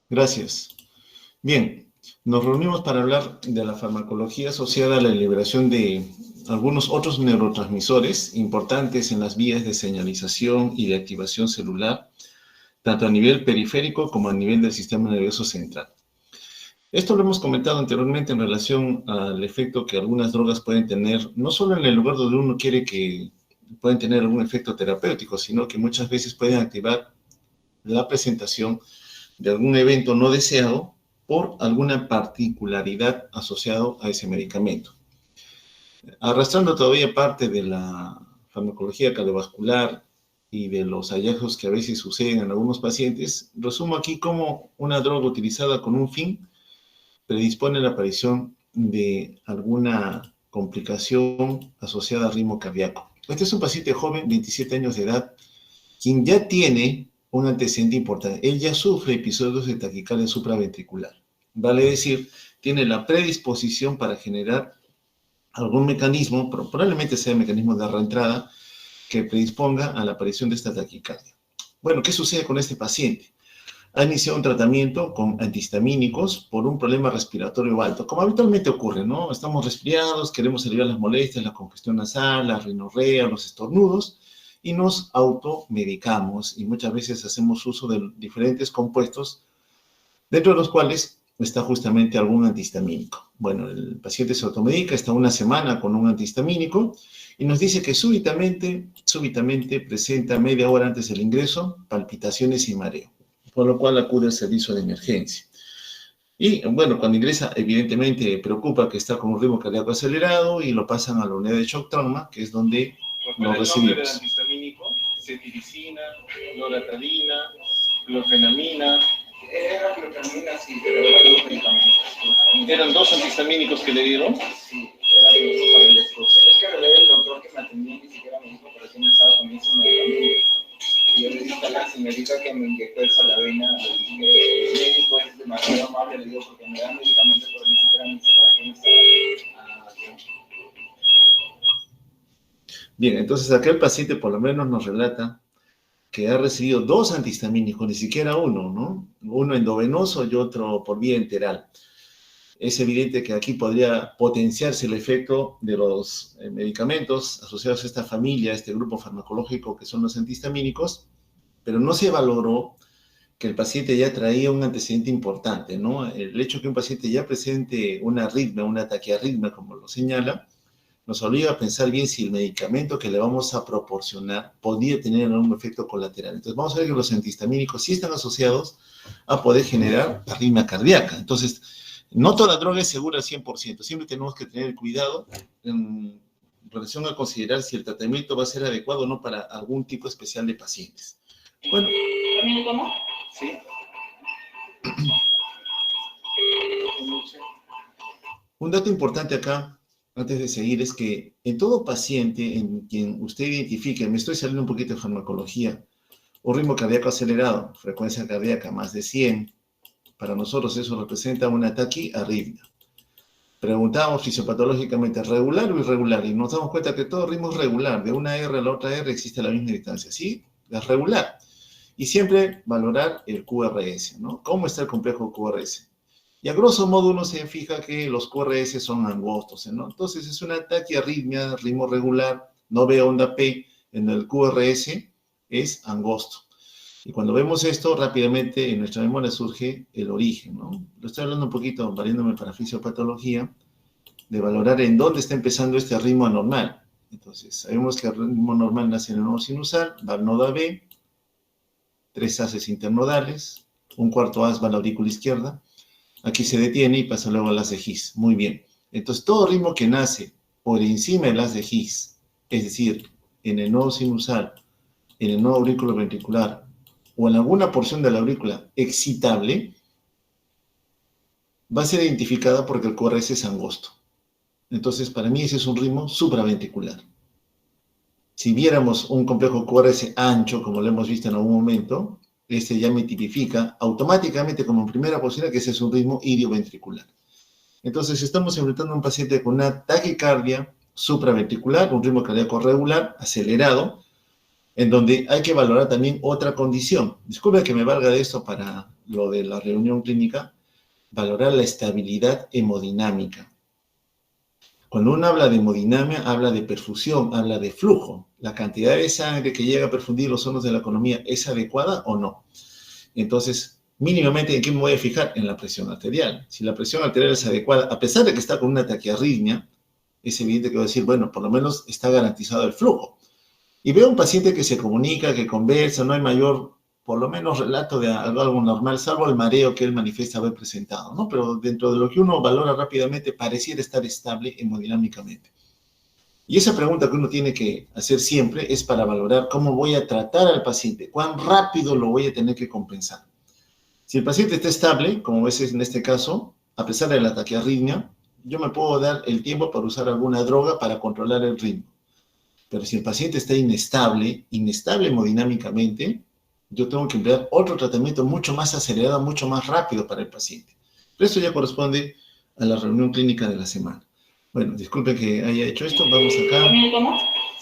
Gracias. Bien, nos reunimos para hablar de la farmacología asociada a la liberación de algunos otros neurotransmisores importantes en las vías de señalización y de activación celular, tanto a nivel periférico como a nivel del sistema nervioso central. Esto lo hemos comentado anteriormente en relación al efecto que algunas drogas pueden tener, no solo en el lugar donde uno quiere que pueden tener algún efecto terapéutico, sino que muchas veces pueden activar la presentación de algún evento no deseado por alguna particularidad asociada a ese medicamento. Arrastrando todavía parte de la farmacología cardiovascular y de los hallazgos que a veces suceden en algunos pacientes, resumo aquí cómo una droga utilizada con un fin predispone a la aparición de alguna complicación asociada al ritmo cardíaco. Este es un paciente joven, 27 años de edad, quien ya tiene un antecedente importante. Él ya sufre episodios de taquicardia supraventricular. Vale decir, tiene la predisposición para generar algún mecanismo, probablemente sea el mecanismo de reentrada, que predisponga a la aparición de esta taquicardia. Bueno, ¿qué sucede con este paciente? Ha iniciado un tratamiento con antihistamínicos por un problema respiratorio alto, como habitualmente ocurre, ¿no? Estamos resfriados, queremos aliviar las molestias, la congestión nasal, la rinorrea, los estornudos, y nos automedicamos, y muchas veces hacemos uso de diferentes compuestos, dentro de los cuales está justamente algún antihistamínico. Bueno, el paciente se automedica, está una semana con un antihistamínico, y nos dice que súbitamente presenta media hora antes del ingreso palpitaciones y mareo, por lo cual acude al servicio de emergencia. Y bueno, cuando ingresa, evidentemente preocupa que está con un ritmo cardíaco acelerado y lo pasan a la unidad de shock trauma, que es donde lo recibimos. ¿Cuál es el nombre del antihistamínico? Cetiricina, loratadina, clofenamina. Era clofenamina, sí, pero eran dos medicamentos. ¿Eran dos antihistamínicos que le dieron? Sí, eran dos para el esposo. Es que en realidad el doctor que me atendía ni siquiera me dijo, pero sí me estaba con esos medicamentos. Y yo le dije a la señorita que me inyectó eso a la vena, le dije, el médico es demasiado amable, le digo, porque me da medicamentos, pero ni siquiera me dice para qué me estaba dando. Bien, entonces acá el paciente por lo menos nos relata que ha recibido dos antihistamínicos, ni siquiera uno, ¿no? Uno endovenoso y otro por vía enteral. Es evidente que aquí podría potenciarse el efecto de los medicamentos asociados a esta familia, a este grupo farmacológico que son los antihistamínicos, pero no se valoró que el paciente ya traía un antecedente importante, ¿no? El hecho que un paciente ya presente una arritmia, una taquiarritmia, como lo señala, nos obliga a pensar bien si el medicamento que le vamos a proporcionar podría tener algún efecto colateral. Entonces vamos a ver que los antihistamínicos sí están asociados a poder generar arritmia cardíaca. Entonces, no toda droga es segura al 100%. Siempre tenemos que tener cuidado en relación a considerar si el tratamiento va a ser adecuado o no para algún tipo especial de pacientes. Bueno, ¿cómo? Sí. Un dato importante acá, antes de seguir, es que en todo paciente en quien usted identifique, me estoy saliendo un poquito de farmacología, un ritmo cardíaco acelerado, frecuencia cardíaca más de 100, para nosotros eso representa una taquiarritmia. Preguntamos fisiopatológicamente, ¿regular o irregular? Y nos damos cuenta que todo ritmo es regular, de una R a la otra R existe la misma distancia, ¿sí? Es regular. Y siempre valorar el QRS, ¿no? ¿Cómo está el complejo QRS? Y a grosso modo uno se fija que los QRS son angostos, ¿no? Entonces es una taquiarritmia, ritmo regular, no ve onda P en el QRS, es angosto. Y cuando vemos esto, rápidamente en nuestra memoria surge el origen, ¿no? Lo estoy hablando un poquito, valiéndome para fisiopatología, de valorar en dónde está empezando este ritmo anormal. Entonces, sabemos que el ritmo normal nace en el nodo sinusal, va al nodo AB, 3 haces internodales, un cuarto haz va a la aurícula izquierda, aquí se detiene y pasa luego al haz de His. Muy bien. Entonces, todo ritmo que nace por encima del haz de His, es decir, en el nodo sinusal, en el nodo auriculoventricular o en alguna porción de la aurícula excitable, va a ser identificada porque el QRS es angosto. Entonces, para mí ese es un ritmo supraventricular. Si viéramos un complejo QRS ancho, como lo hemos visto en algún momento, este ya me tipifica automáticamente como en primera posición que ese es un ritmo idioventricular. Entonces, estamos enfrentando a un paciente con una taquicardia supraventricular, un ritmo cardíaco regular, acelerado, en donde hay que valorar también otra condición. Disculpe que me valga de esto para lo de la reunión clínica, valorar la estabilidad hemodinámica. Cuando uno habla de hemodinamia, habla de perfusión, habla de flujo. La cantidad de sangre que llega a perfundir los órganos de la economía, ¿es adecuada o no? Entonces, mínimamente, ¿en qué me voy a fijar? En la presión arterial. Si la presión arterial es adecuada, a pesar de que está con una taquiarritmia, es evidente que voy a decir, bueno, por lo menos está garantizado el flujo. Y veo un paciente que se comunica, que conversa, no hay mayor, por lo menos, relato de algo normal, salvo el mareo que él manifiesta haber presentado, ¿no? Pero dentro de lo que uno valora rápidamente, pareciera estar estable hemodinámicamente. Y esa pregunta que uno tiene que hacer siempre es para valorar cómo voy a tratar al paciente, cuán rápido lo voy a tener que compensar. Si el paciente está estable, como es en este caso, a pesar de la taquiarritmia, yo me puedo dar el tiempo para usar alguna droga para controlar el ritmo. Pero si el paciente está inestable hemodinámicamente, yo tengo que emplear otro tratamiento mucho más acelerado, mucho más rápido para el paciente. Pero esto ya corresponde a la reunión clínica de la semana. Bueno, disculpe que haya hecho esto. Vamos acá.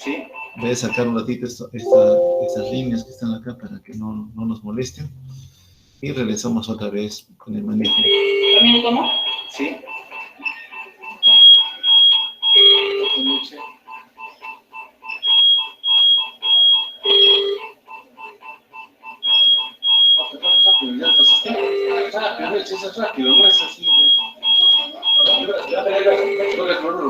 Sí. Voy a sacar un ratito estas líneas que están acá para que no nos molesten. Y regresamos otra vez con el manejo. ¿También lo tomo? Sí. Rápido, no es así. Corre cloruro.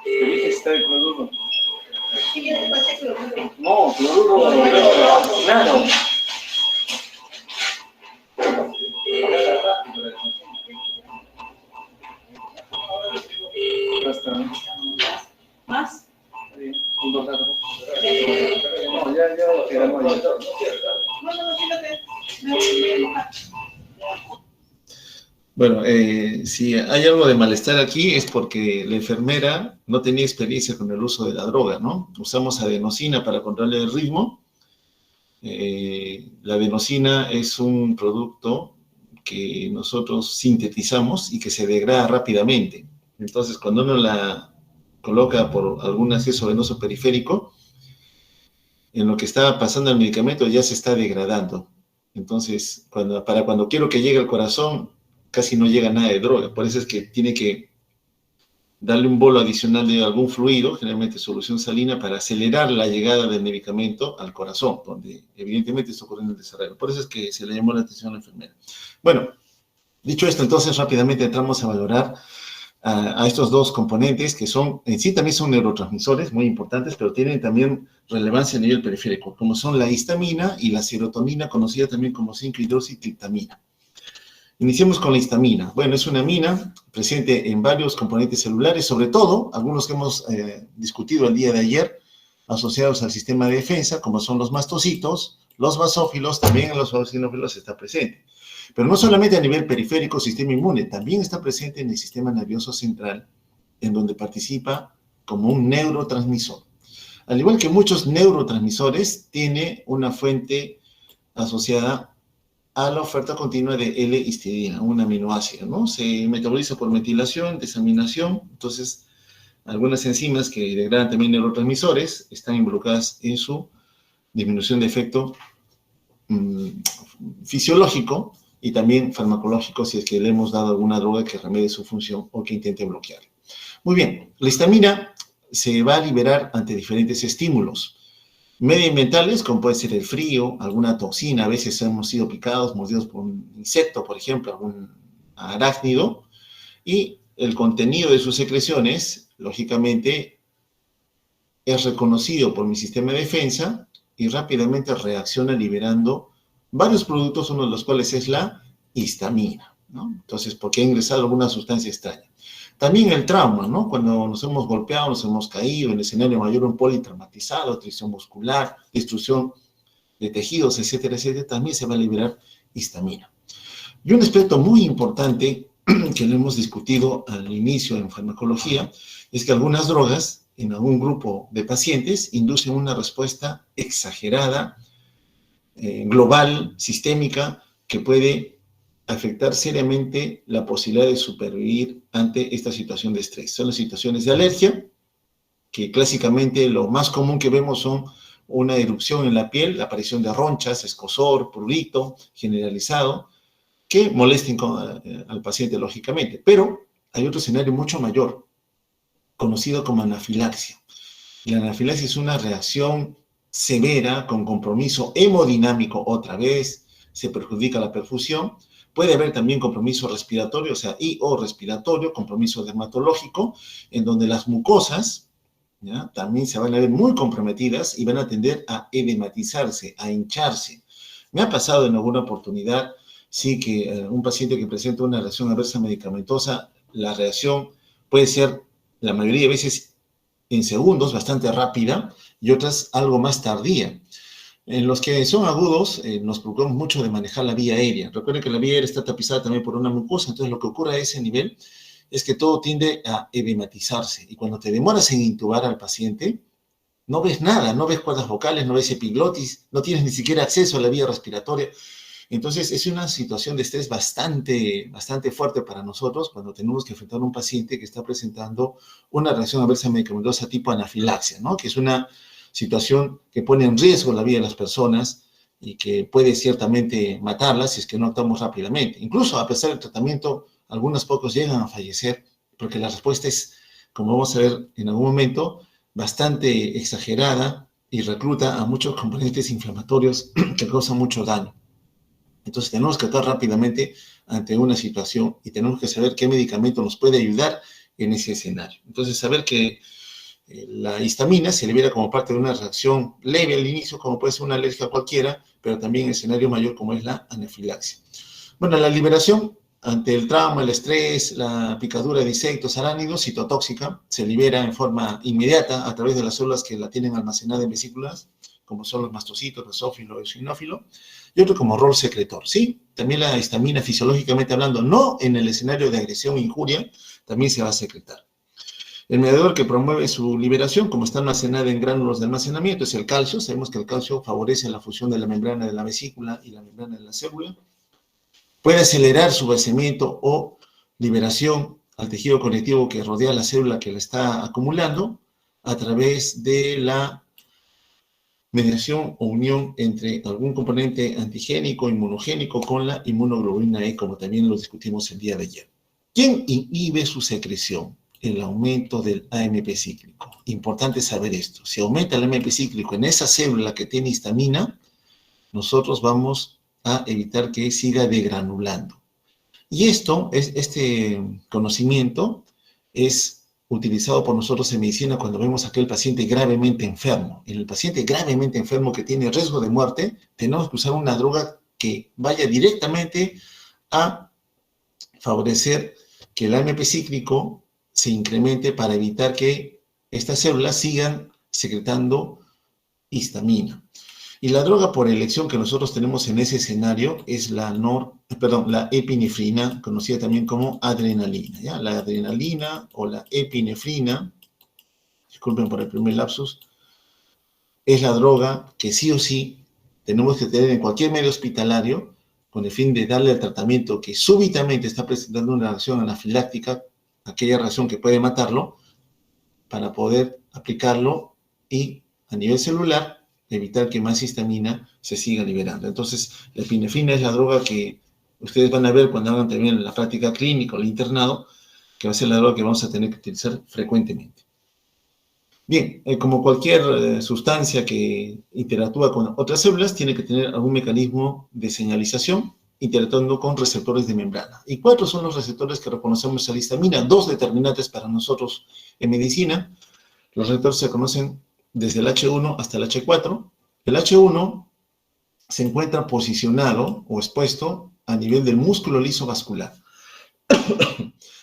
Te dije está de cloruro. No, cloruro. Claro. Basta. ¿Más? Un dos rato. No, ya quedamos ahí. Bueno, si hay algo de malestar aquí es porque la enfermera no tenía experiencia con el uso de la droga, ¿no? Usamos adenosina para controlar el ritmo. La adenosina es un producto que nosotros sintetizamos y que se degrada rápidamente. Entonces, cuando uno la coloca por algún acceso venoso periférico, en lo que está pasando el medicamento ya se está degradando. Entonces, para cuando quiero que llegue al corazón, casi no llega nada de droga. Por eso es que tiene que darle un bolo adicional de algún fluido, generalmente solución salina, para acelerar la llegada del medicamento al corazón, donde evidentemente está ocurriendo el desarrollo. Por eso es que se le llamó la atención a la enfermera. Bueno, dicho esto, entonces rápidamente entramos a valorar a estos dos componentes que son, en sí también son neurotransmisores muy importantes, pero tienen también relevancia a nivel periférico, como son la histamina y la serotonina, conocida también como 5-hidroxitriptamina. Iniciemos con la histamina. Bueno, es una amina presente en varios componentes celulares, sobre todo algunos que hemos discutido el día de ayer, asociados al sistema de defensa, como son los mastocitos, los basófilos, también en los eosinófilos está presente. Pero no solamente a nivel periférico, sistema inmune, también está presente en el sistema nervioso central, en donde participa como un neurotransmisor. Al igual que muchos neurotransmisores, tiene una fuente asociada a la oferta continua de L-histidina, un aminoácido, ¿no? Se metaboliza por metilación, desaminación, entonces algunas enzimas que degradan también neurotransmisores están involucradas en su disminución de efecto fisiológico y también farmacológico si es que le hemos dado alguna droga que remedie su función o que intente bloquearla. Muy bien, la histamina se va a liberar ante diferentes estímulos medioambientales, como puede ser el frío, alguna toxina, a veces hemos sido picados, mordidos por un insecto, por ejemplo, algún arácnido, y el contenido de sus secreciones, lógicamente, es reconocido por mi sistema de defensa y rápidamente reacciona liberando varios productos, uno de los cuales es la histamina, ¿no? Entonces, porque ha ingresado alguna sustancia extraña. También el trauma, ¿no? Cuando nos hemos golpeado, nos hemos caído, en el escenario mayor un politraumatizado, tracción muscular, destrucción de tejidos, etcétera, etcétera, también se va a liberar histamina. Y un aspecto muy importante que lo hemos discutido al inicio en farmacología es que algunas drogas en algún grupo de pacientes inducen una respuesta exagerada, global, sistémica, que puede afectar seriamente la posibilidad de supervivir ante esta situación de estrés. Son las situaciones de alergia, que clásicamente lo más común que vemos son una erupción en la piel, la aparición de ronchas, escozor, prurito generalizado, que molesten al paciente lógicamente. Pero hay otro escenario mucho mayor, conocido como anafilaxia. La anafilaxia es una reacción severa con compromiso hemodinámico otra vez, se perjudica la perfusión, puede haber también compromiso respiratorio, o sea, o respiratorio, compromiso dermatológico, en donde las mucosas, ¿ya?, también se van a ver muy comprometidas y van a tender a edematizarse, a hincharse. Me ha pasado en alguna oportunidad, sí, que un paciente que presenta una reacción adversa medicamentosa, la reacción puede ser, la mayoría de veces, en segundos, bastante rápida, y otras algo más tardía. En los que son agudos, nos preocupamos mucho de manejar la vía aérea. Recuerden que la vía aérea está tapizada también por una mucosa, entonces lo que ocurre a ese nivel es que todo tiende a edematizarse. Y cuando te demoras en intubar al paciente, no ves nada, no ves cuerdas vocales, no ves epiglotis, no tienes ni siquiera acceso a la vía respiratoria. Entonces, es una situación de estrés bastante fuerte para nosotros cuando tenemos que enfrentar a un paciente que está presentando una reacción adversa medicamentosa tipo anafilaxia, ¿no?, que es una situación que pone en riesgo la vida de las personas y que puede ciertamente matarlas si es que no actuamos rápidamente. Incluso, a pesar del tratamiento, algunos pocos llegan a fallecer porque la respuesta es, como vamos a ver en algún momento, bastante exagerada y recluta a muchos componentes inflamatorios que causan mucho daño. Entonces tenemos que actuar rápidamente ante una situación y tenemos que saber qué medicamento nos puede ayudar en ese escenario. Entonces, saber que la histamina se libera como parte de una reacción leve al inicio, como puede ser una alergia cualquiera, pero también en escenario mayor como es la anafilaxia. Bueno, la liberación ante el trauma, el estrés, la picadura de insectos, arácnidos, citotóxica, se libera en forma inmediata a través de las células que la tienen almacenada en vesículas, como son los mastocitos, basófilo, eosinófilo, y otro como rol secretor, ¿sí? También la histamina, fisiológicamente hablando, no en el escenario de agresión e injuria, también se va a secretar. El mediador que promueve su liberación, como está almacenada en gránulos de almacenamiento, es el calcio. Sabemos que el calcio favorece la fusión de la membrana de la vesícula y la membrana de la célula. Puede acelerar su vaciamiento o liberación al tejido conectivo que rodea la célula que la está acumulando a través de la mediación o unión entre algún componente antigénico, inmunogénico con la inmunoglobulina E, como también lo discutimos el día de ayer. ¿Quién inhibe su secreción? El aumento del AMP cíclico. Importante saber esto. Si aumenta el AMP cíclico en esa célula que tiene histamina, nosotros vamos a evitar que siga degranulando. Y este conocimiento es utilizado por nosotros en medicina cuando vemos a aquel paciente gravemente enfermo. En el paciente gravemente enfermo que tiene riesgo de muerte, tenemos que usar una droga que vaya directamente a favorecer que el AMP cíclico se incremente para evitar que estas células sigan secretando histamina. Y la droga por elección que nosotros tenemos en ese escenario es la epinefrina, conocida también como adrenalina, ¿ya? La adrenalina o la epinefrina, disculpen por el primer lapsus, es la droga que sí o sí tenemos que tener en cualquier medio hospitalario con el fin de darle el tratamiento que súbitamente está presentando una reacción anafiláctica, aquella reacción que puede matarlo, para poder aplicarlo y a nivel celular evitar que más histamina se siga liberando. Entonces, la epinefrina es la droga que ustedes van a ver cuando hagan también la práctica clínica o el internado, que va a ser la droga que vamos a tener que utilizar frecuentemente. Bien, como cualquier sustancia que interactúa con otras células, tiene que tener algún mecanismo de señalización interactuando con receptores de membrana. ¿Y cuáles son los receptores que reconocemos a la histamina? Dos determinantes para nosotros en medicina. Los receptores se conocen desde el H1 hasta el H4. El H1 se encuentra posicionado o expuesto a nivel del músculo liso vascular,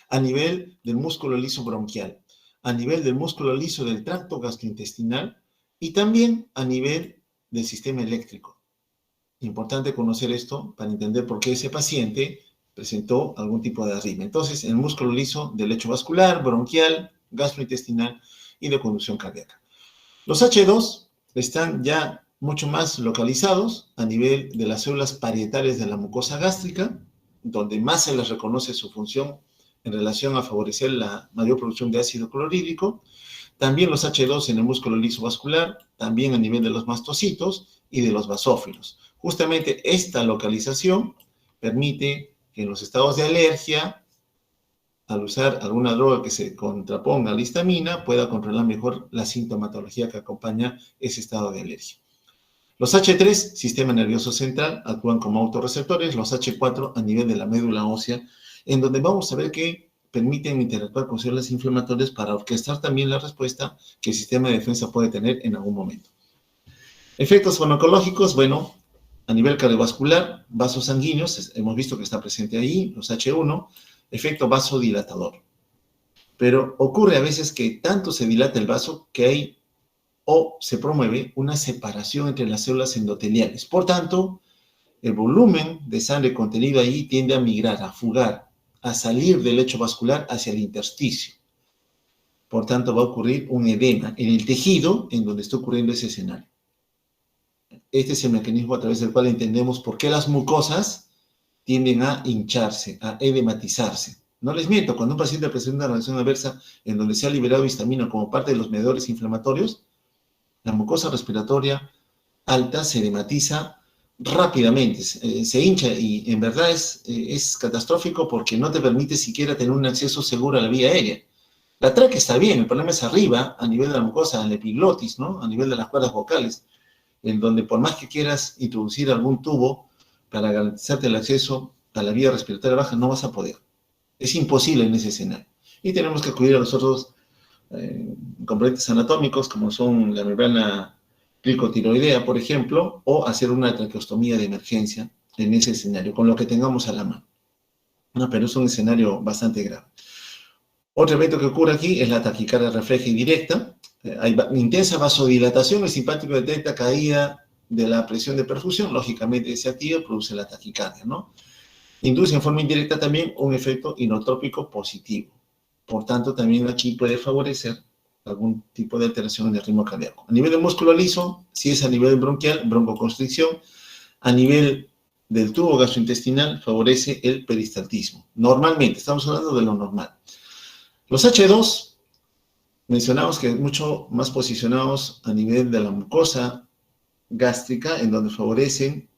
a nivel del músculo liso bronquial, a nivel del músculo liso del tracto gastrointestinal y también a nivel del sistema eléctrico. Importante conocer esto para entender por qué ese paciente presentó algún tipo de arritmia. Entonces, en el músculo liso del lecho vascular, bronquial, gastrointestinal y de conducción cardíaca. Los H2 están ya mucho más localizados a nivel de las células parietales de la mucosa gástrica, donde más se les reconoce su función en relación a favorecer la mayor producción de ácido clorhídrico. También los H2 en el músculo liso vascular, también a nivel de los mastocitos y de los basófilos. Justamente esta localización permite que en los estados de alergia, al usar alguna droga que se contraponga a la histamina, pueda controlar mejor la sintomatología que acompaña ese estado de alergia. Los H3, sistema nervioso central, actúan como autorreceptores. Los H4 a nivel de la médula ósea, en donde vamos a ver que permiten interactuar con células inflamatorias para orquestar también la respuesta que el sistema de defensa puede tener en algún momento. Efectos farmacológicos, bueno, a nivel cardiovascular, vasos sanguíneos, hemos visto que está presente ahí, los H1, efecto vasodilatador. Pero ocurre a veces que tanto se dilata el vaso que hay o se promueve una separación entre las células endoteliales. Por tanto, el volumen de sangre contenido ahí tiende a migrar, a fugar, a salir del lecho vascular hacia el intersticio. Por tanto, va a ocurrir un edema en el tejido en donde está ocurriendo ese escenario. Este es el mecanismo a través del cual entendemos por qué las mucosas tienden a hincharse, a edematizarse. No les miento, cuando un paciente presenta una reacción adversa en donde se ha liberado histamina como parte de los mediadores inflamatorios, la mucosa respiratoria alta se edematiza rápidamente, se hincha y en verdad es catastrófico porque no te permite siquiera tener un acceso seguro a la vía aérea. La tráquea está bien, el problema es arriba, a nivel de la mucosa, en la epiglotis, ¿no? A nivel de las cuerdas vocales, en donde por más que quieras introducir algún tubo para garantizarte el acceso a la vía respiratoria baja, no vas a poder. Es imposible en ese escenario. Y tenemos que acudir a los otros componentes anatómicos, como son la membrana glicotiroidea, por ejemplo, o hacer una traqueostomía de emergencia en ese escenario, con lo que tengamos a la mano. No, pero es un escenario bastante grave. Otro evento que ocurre aquí es la taquicardia refleja y directa. Hay intensa vasodilatación, el simpático detecta caída de la presión de perfusión, lógicamente se activa y produce la taquicardia, ¿no? Induce en forma indirecta también un efecto inotrópico positivo. Por tanto, también aquí puede favorecer algún tipo de alteración en el ritmo cardíaco. A nivel del músculo liso, si es a nivel bronquial, broncoconstricción. A nivel del tubo gastrointestinal, favorece el peristaltismo. Normalmente, estamos hablando de lo normal. Los H2, mencionamos que mucho más posicionados a nivel de la mucosa gástrica, en donde favorecen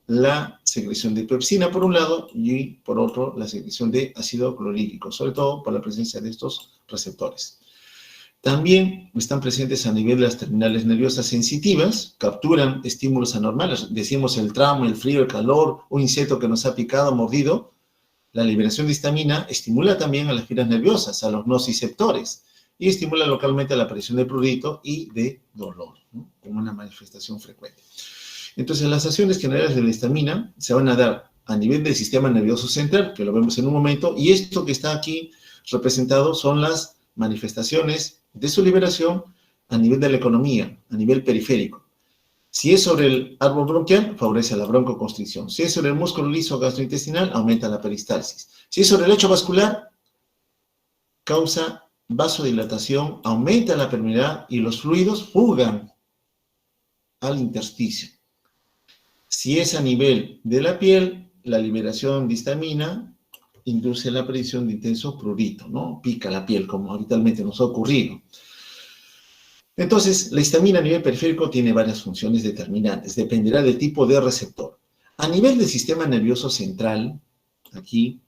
la secreción de pepsina por un lado y por otro la secreción de ácido clorhídrico, sobre todo por la presencia de estos receptores. También están presentes a nivel de las terminales nerviosas sensitivas, capturan estímulos anormales, decimos el tramo, el frío, el calor, un insecto que nos ha picado, mordido. La liberación de histamina estimula también a las fibras nerviosas, a los nociceptores, y estimula localmente la aparición de prurito y de dolor, ¿no? Como una manifestación frecuente. Entonces, las acciones generales de la histamina se van a dar a nivel del sistema nervioso central, que lo vemos en un momento, y esto que está aquí representado son las manifestaciones de su liberación a nivel de la economía, a nivel periférico. Si es sobre el árbol bronquial, favorece la broncoconstricción. Si es sobre el músculo liso gastrointestinal, aumenta la peristalsis. Si es sobre el lecho vascular, causa vasodilatación, aumenta la permeabilidad y los fluidos fugan al intersticio. Si es a nivel de la piel, la liberación de histamina induce la aparición de intenso prurito, ¿no? Pica la piel, como habitualmente nos ha ocurrido. Entonces, la histamina a nivel periférico tiene varias funciones determinantes, dependerá del tipo de receptor. A nivel del sistema nervioso central, aquí,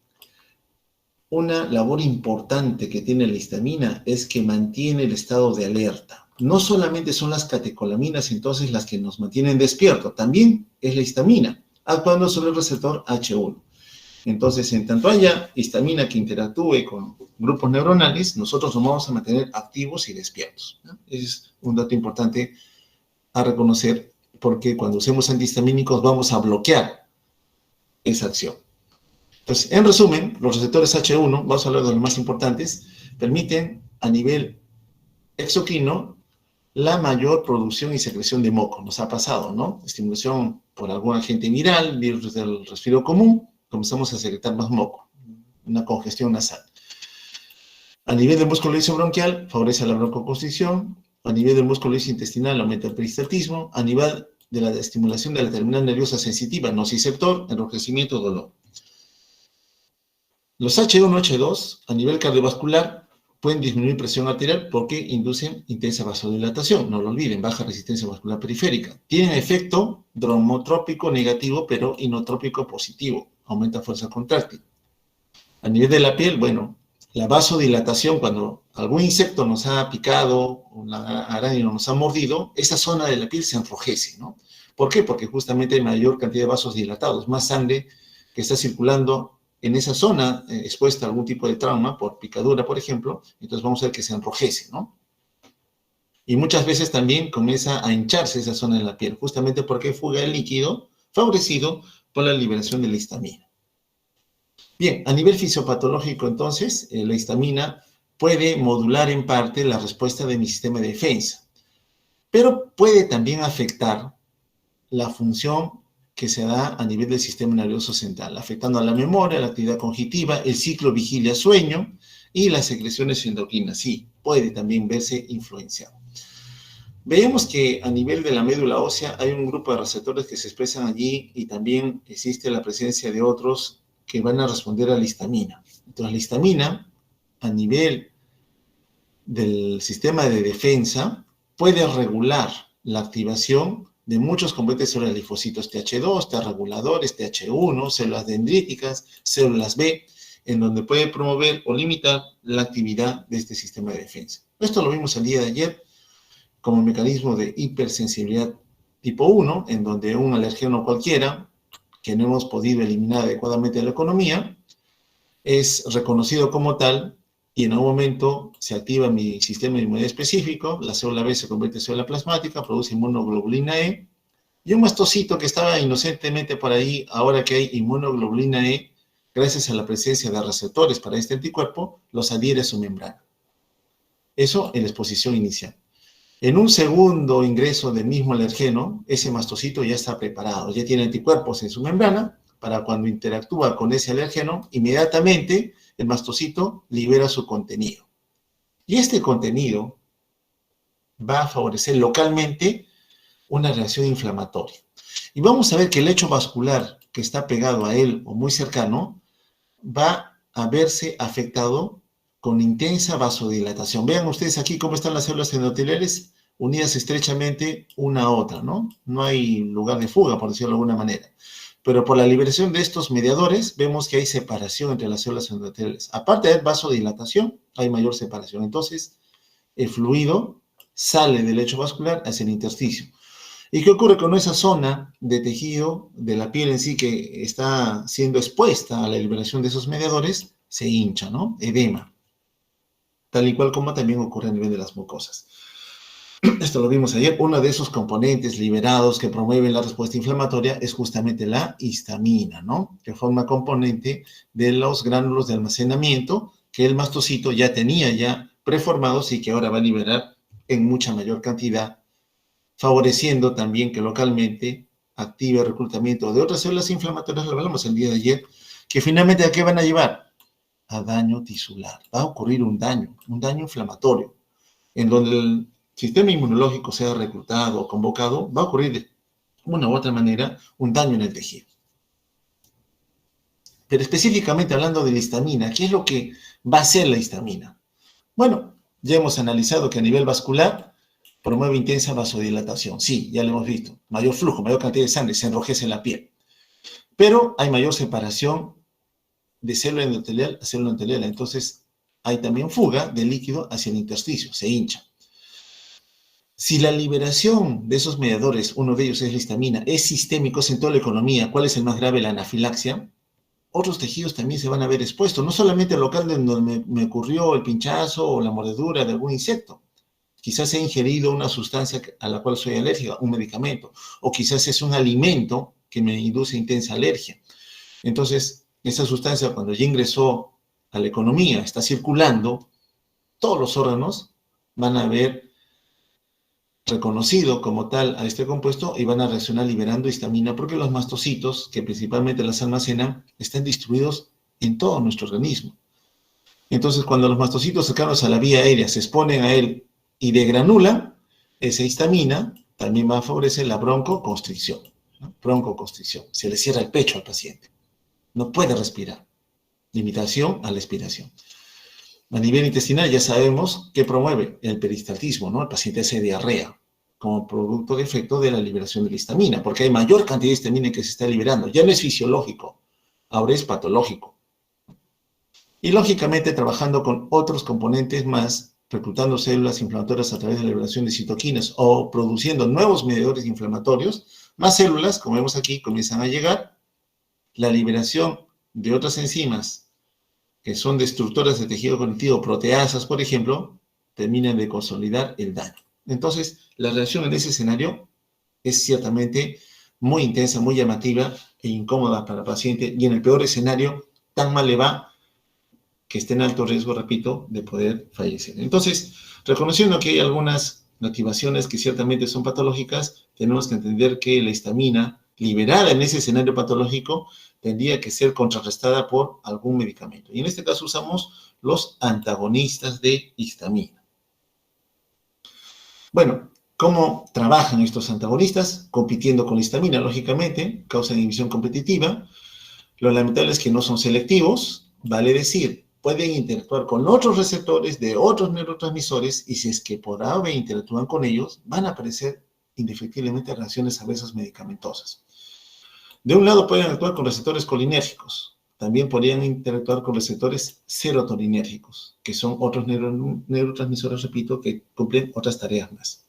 una labor importante que tiene la histamina es que mantiene el estado de alerta. No solamente son las catecolaminas entonces las que nos mantienen despiertos, también es la histamina, actuando sobre el receptor H1. Entonces, en tanto haya histamina que interactúe con grupos neuronales, nosotros nos vamos a mantener activos y despiertos, ¿no? Ese es un dato importante a reconocer, porque cuando usemos antihistamínicos vamos a bloquear esa acción. Entonces, en resumen, los receptores H1, vamos a hablar de los más importantes, permiten a nivel exocrino la mayor producción y secreción de moco. Nos ha pasado, ¿no? Estimulación por algún agente viral, virus del resfriado común, comenzamos a secretar más moco, una congestión nasal. A nivel del músculo liso bronquial, favorece la broncoconstricción. A nivel del músculo liso intestinal, aumenta el peristaltismo. A nivel de la estimulación de la terminal nerviosa sensitiva, nociceptor, enrojecimiento, dolor. Los H1, H2, a nivel cardiovascular, pueden disminuir presión arterial porque inducen intensa vasodilatación, no lo olviden, baja resistencia vascular periférica. Tienen efecto dromotrópico negativo, pero inotrópico positivo, aumenta fuerza contráctil. A nivel de la piel, bueno, la vasodilatación, cuando algún insecto nos ha picado, una araña nos ha mordido, esa zona de la piel se enrojece, ¿no? ¿Por qué? Porque justamente hay mayor cantidad de vasos dilatados, más sangre que está circulando en esa zona expuesta a algún tipo de trauma, por picadura, por ejemplo, entonces vamos a ver que se enrojece, ¿no? Y muchas veces también comienza a hincharse esa zona de la piel, justamente porque hay fuga de líquido favorecido por la liberación de la histamina. Bien, a nivel fisiopatológico, entonces, la histamina puede modular en parte la respuesta de mi sistema de defensa, pero puede también afectar la función que se da a nivel del sistema nervioso central, afectando a la memoria, la actividad cognitiva, el ciclo vigilia-sueño y las secreciones endocrinas. Sí, puede también verse influenciado. Veamos que a nivel de la médula ósea hay un grupo de receptores que se expresan allí y también existe la presencia de otros que van a responder a la histamina. Entonces, la histamina, a nivel del sistema de defensa, puede regular la activación de muchos componentes celulares, linfocitos TH2, T reguladores, TH1, células dendríticas, células B, en donde puede promover o limitar la actividad de este sistema de defensa. Esto lo vimos el día de ayer como mecanismo de hipersensibilidad tipo 1, en donde un alergeno cualquiera, que no hemos podido eliminar adecuadamente de la economía, es reconocido como tal y en algún momento se activa mi sistema de inmunidad específico, la célula B se convierte en célula plasmática, produce inmunoglobulina E, y un mastocito que estaba inocentemente por ahí, ahora que hay inmunoglobulina E, gracias a la presencia de receptores para este anticuerpo, los adhiere a su membrana. Eso en la exposición inicial. En un segundo ingreso del mismo alergeno, ese mastocito ya está preparado, ya tiene anticuerpos en su membrana, para cuando interactúa con ese alergeno, inmediatamente el mastocito libera su contenido. Y este contenido va a favorecer localmente una reacción inflamatoria. Y vamos a ver que el lecho vascular que está pegado a él o muy cercano va a verse afectado con intensa vasodilatación. Vean ustedes aquí cómo están las células endoteliales unidas estrechamente una a otra, ¿no? No hay lugar de fuga, por decirlo de alguna manera. Pero por la liberación de estos mediadores, vemos que hay separación entre las células endoteliales. Aparte de vasodilatación, hay mayor separación. Entonces, el fluido sale del lecho vascular hacia el intersticio. ¿Y qué ocurre con esa zona de tejido de la piel en sí que está siendo expuesta a la liberación de esos mediadores? Se hincha, ¿no? Edema. Tal y cual como también ocurre a nivel de las mucosas. Esto lo vimos ayer. Uno de esos componentes liberados que promueven la respuesta inflamatoria es justamente la histamina, ¿no? Que forma componente de los gránulos de almacenamiento que el mastocito ya tenía ya preformados y que ahora va a liberar en mucha mayor cantidad, favoreciendo también que localmente active el reclutamiento de otras células inflamatorias, lo hablamos el día de ayer, que finalmente ¿a qué van a llevar? A daño tisular. Va a ocurrir un daño inflamatorio, en donde el sistema inmunológico sea reclutado o convocado, va a ocurrir de una u otra manera un daño en el tejido. Pero específicamente hablando de la histamina, ¿qué es lo que va a hacer la histamina? Bueno, ya hemos analizado que a nivel vascular promueve intensa vasodilatación. Sí, ya lo hemos visto. Mayor flujo, mayor cantidad de sangre, se enrojece la piel. Pero hay mayor separación de célula endotelial a célula endotelial. Entonces, hay también fuga de líquido hacia el intersticio, se hincha. Si la liberación de esos mediadores, uno de ellos es la histamina, es sistémico, es en toda la economía, ¿cuál es el más grave? La anafilaxia. Otros tejidos también se van a ver expuestos, no solamente el local donde me ocurrió el pinchazo o la mordedura de algún insecto. Quizás he ingerido una sustancia a la cual soy alérgica, un medicamento, o quizás es un alimento que me induce intensa alergia. Entonces, esa sustancia cuando ya ingresó a la economía, está circulando, todos los órganos van a ver reconocido como tal a este compuesto y van a reaccionar liberando histamina porque los mastocitos, que principalmente las almacenan, están distribuidos en todo nuestro organismo. Entonces, cuando los mastocitos cercanos a la vía aérea se exponen a él y degranulan, esa histamina también va a favorecer la broncoconstricción, ¿no? Broncoconstricción. Se le cierra el pecho al paciente. No puede respirar. Limitación a la expiración. A nivel intestinal ya sabemos que promueve el peristaltismo, ¿no? El paciente hace diarrea como producto de efecto de la liberación de la histamina, porque hay mayor cantidad de histamina que se está liberando. Ya no es fisiológico, ahora es patológico. Y lógicamente trabajando con otros componentes más, reclutando células inflamatorias a través de la liberación de citoquinas o produciendo nuevos mediadores inflamatorios, más células, como vemos aquí, comienzan a llegar. La liberación de otras enzimas que son destructoras de tejido conectivo, proteasas, por ejemplo, terminan de consolidar el daño. Entonces, la reacción en ese escenario es ciertamente muy intensa, muy llamativa e incómoda para el paciente, y en el peor escenario, tan mal le va que esté en alto riesgo, repito, de poder fallecer. Entonces, reconociendo que hay algunas activaciones que ciertamente son patológicas, tenemos que entender que la histamina liberada en ese escenario patológico tendría que ser contrarrestada por algún medicamento. Y en este caso usamos los antagonistas de histamina. Bueno, ¿cómo trabajan estos antagonistas? Compitiendo con la histamina, lógicamente, causan inhibición competitiva. Lo lamentable es que no son selectivos, vale decir, pueden interactuar con otros receptores de otros neurotransmisores, y si es que por A o B interactúan con ellos, van a aparecer indefectiblemente reacciones adversas medicamentosas. De un lado pueden actuar con receptores colinérgicos, también podrían interactuar con receptores serotoninérgicos, que son otros neurotransmisores, repito, que cumplen otras tareas más.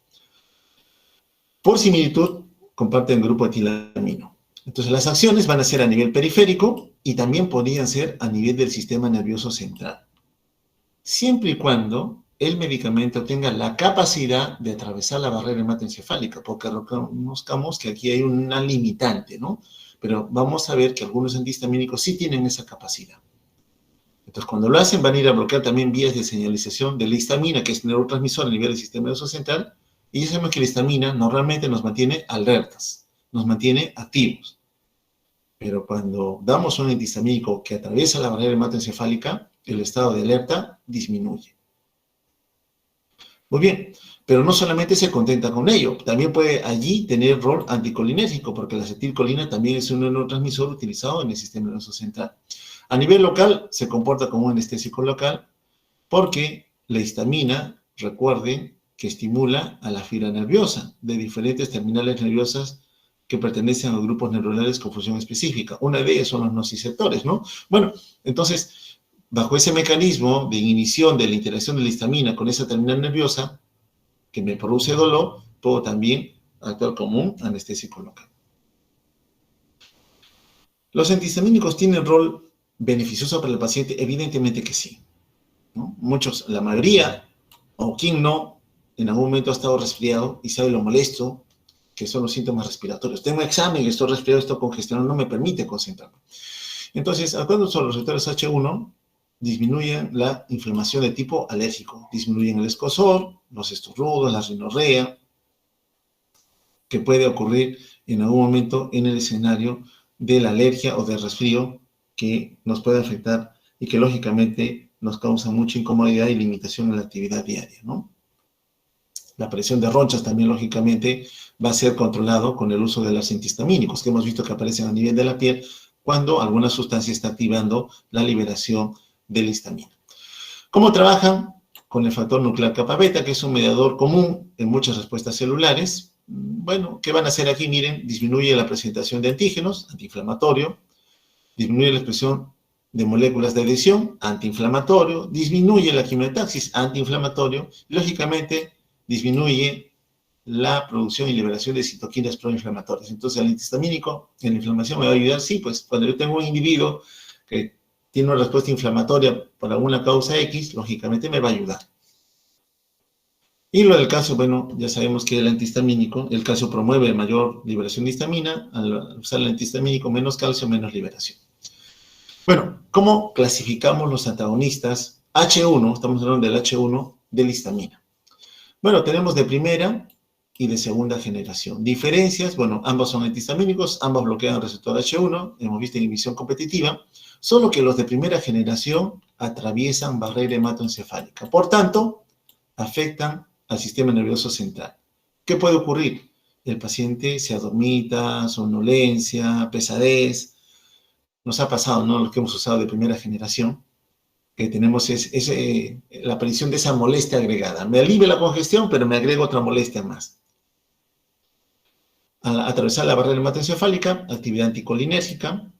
Por similitud, comparten el grupo etilamino. Entonces, las acciones van a ser a nivel periférico y también podrían ser a nivel del sistema nervioso central, siempre y cuando el medicamento tenga la capacidad de atravesar la barrera hematoencefálica, porque reconozcamos que aquí hay una limitante, ¿no? Pero vamos a ver que algunos antihistamínicos sí tienen esa capacidad. Entonces, cuando lo hacen, van a ir a bloquear también vías de señalización de la histamina, que es neurotransmisor a nivel del sistema nervioso central, y ya sabemos que la histamina normalmente nos mantiene alertas, nos mantiene activos. Pero cuando damos un antihistamínico que atraviesa la barrera hematoencefálica, el estado de alerta disminuye. Muy bien, pero no solamente se contenta con ello, también puede allí tener rol anticolinérgico, porque la acetilcolina también es un neurotransmisor utilizado en el sistema nervioso central. A nivel local, se comporta como un anestésico local, porque la histamina, recuerden, que estimula a la fibra nerviosa de diferentes terminales nerviosas que pertenecen a los grupos neuronales con función específica. Una de ellas son los nociceptores, ¿no? Bueno, entonces, bajo ese mecanismo de inhibición de la interacción de la histamina con esa terminal nerviosa que me produce dolor, puedo también actuar como un anestésico local. ¿Los antihistamínicos tienen rol beneficioso para el paciente? Evidentemente que sí, ¿no? Muchos, la mayoría, o quien no, en algún momento ha estado resfriado y sabe lo molesto que son los síntomas respiratorios. Tengo un examen, estoy resfriado, estoy congestionado, no me permite concentrarme. Entonces, actuando sobre los receptores H1, disminuyen la inflamación de tipo alérgico, disminuyen el escozor, los estornudos, la rinorrea, que puede ocurrir en algún momento en el escenario de la alergia o del resfrío que nos puede afectar y que lógicamente nos causa mucha incomodidad y limitación en la actividad diaria, ¿no? La aparición de ronchas también, lógicamente, va a ser controlado con el uso de los antihistamínicos, que hemos visto que aparecen a nivel de la piel cuando alguna sustancia está activando la liberación de la histamina. ¿Cómo trabajan? Con el factor nuclear kappa beta, que es un mediador común en muchas respuestas celulares. Bueno, ¿qué van a hacer aquí? Miren, disminuye la presentación de antígenos, antiinflamatorio, disminuye la expresión de moléculas de adhesión, antiinflamatorio, disminuye la quimiotaxis, antiinflamatorio, y lógicamente disminuye la producción y liberación de citoquinas proinflamatorias. Entonces, el antihistamínico en la inflamación me va a ayudar. Sí, pues cuando yo tengo un individuo que tiene una respuesta inflamatoria por alguna causa X, lógicamente me va a ayudar. Y lo del calcio, bueno, ya sabemos que el antihistamínico, el calcio promueve mayor liberación de histamina, al usar el antihistamínico, menos calcio, menos liberación. Bueno, ¿cómo clasificamos los antagonistas H1, estamos hablando del H1, de la histamina? Bueno, tenemos de primera y de segunda generación. Diferencias, bueno, ambos son antihistamínicos, ambos bloquean el receptor H1, hemos visto inhibición competitiva, solo que los de primera generación atraviesan barrera hematoencefálica. Por tanto, afectan al sistema nervioso central. ¿Qué puede ocurrir? El paciente se adormita, somnolencia, pesadez. Nos ha pasado, ¿no? Los que hemos usado de primera generación. que tenemos es la aparición de esa molestia agregada. Me alivia la congestión, pero me agrego otra molestia más. Al atravesar la barrera hematoencefálica, actividad anticolinérgica,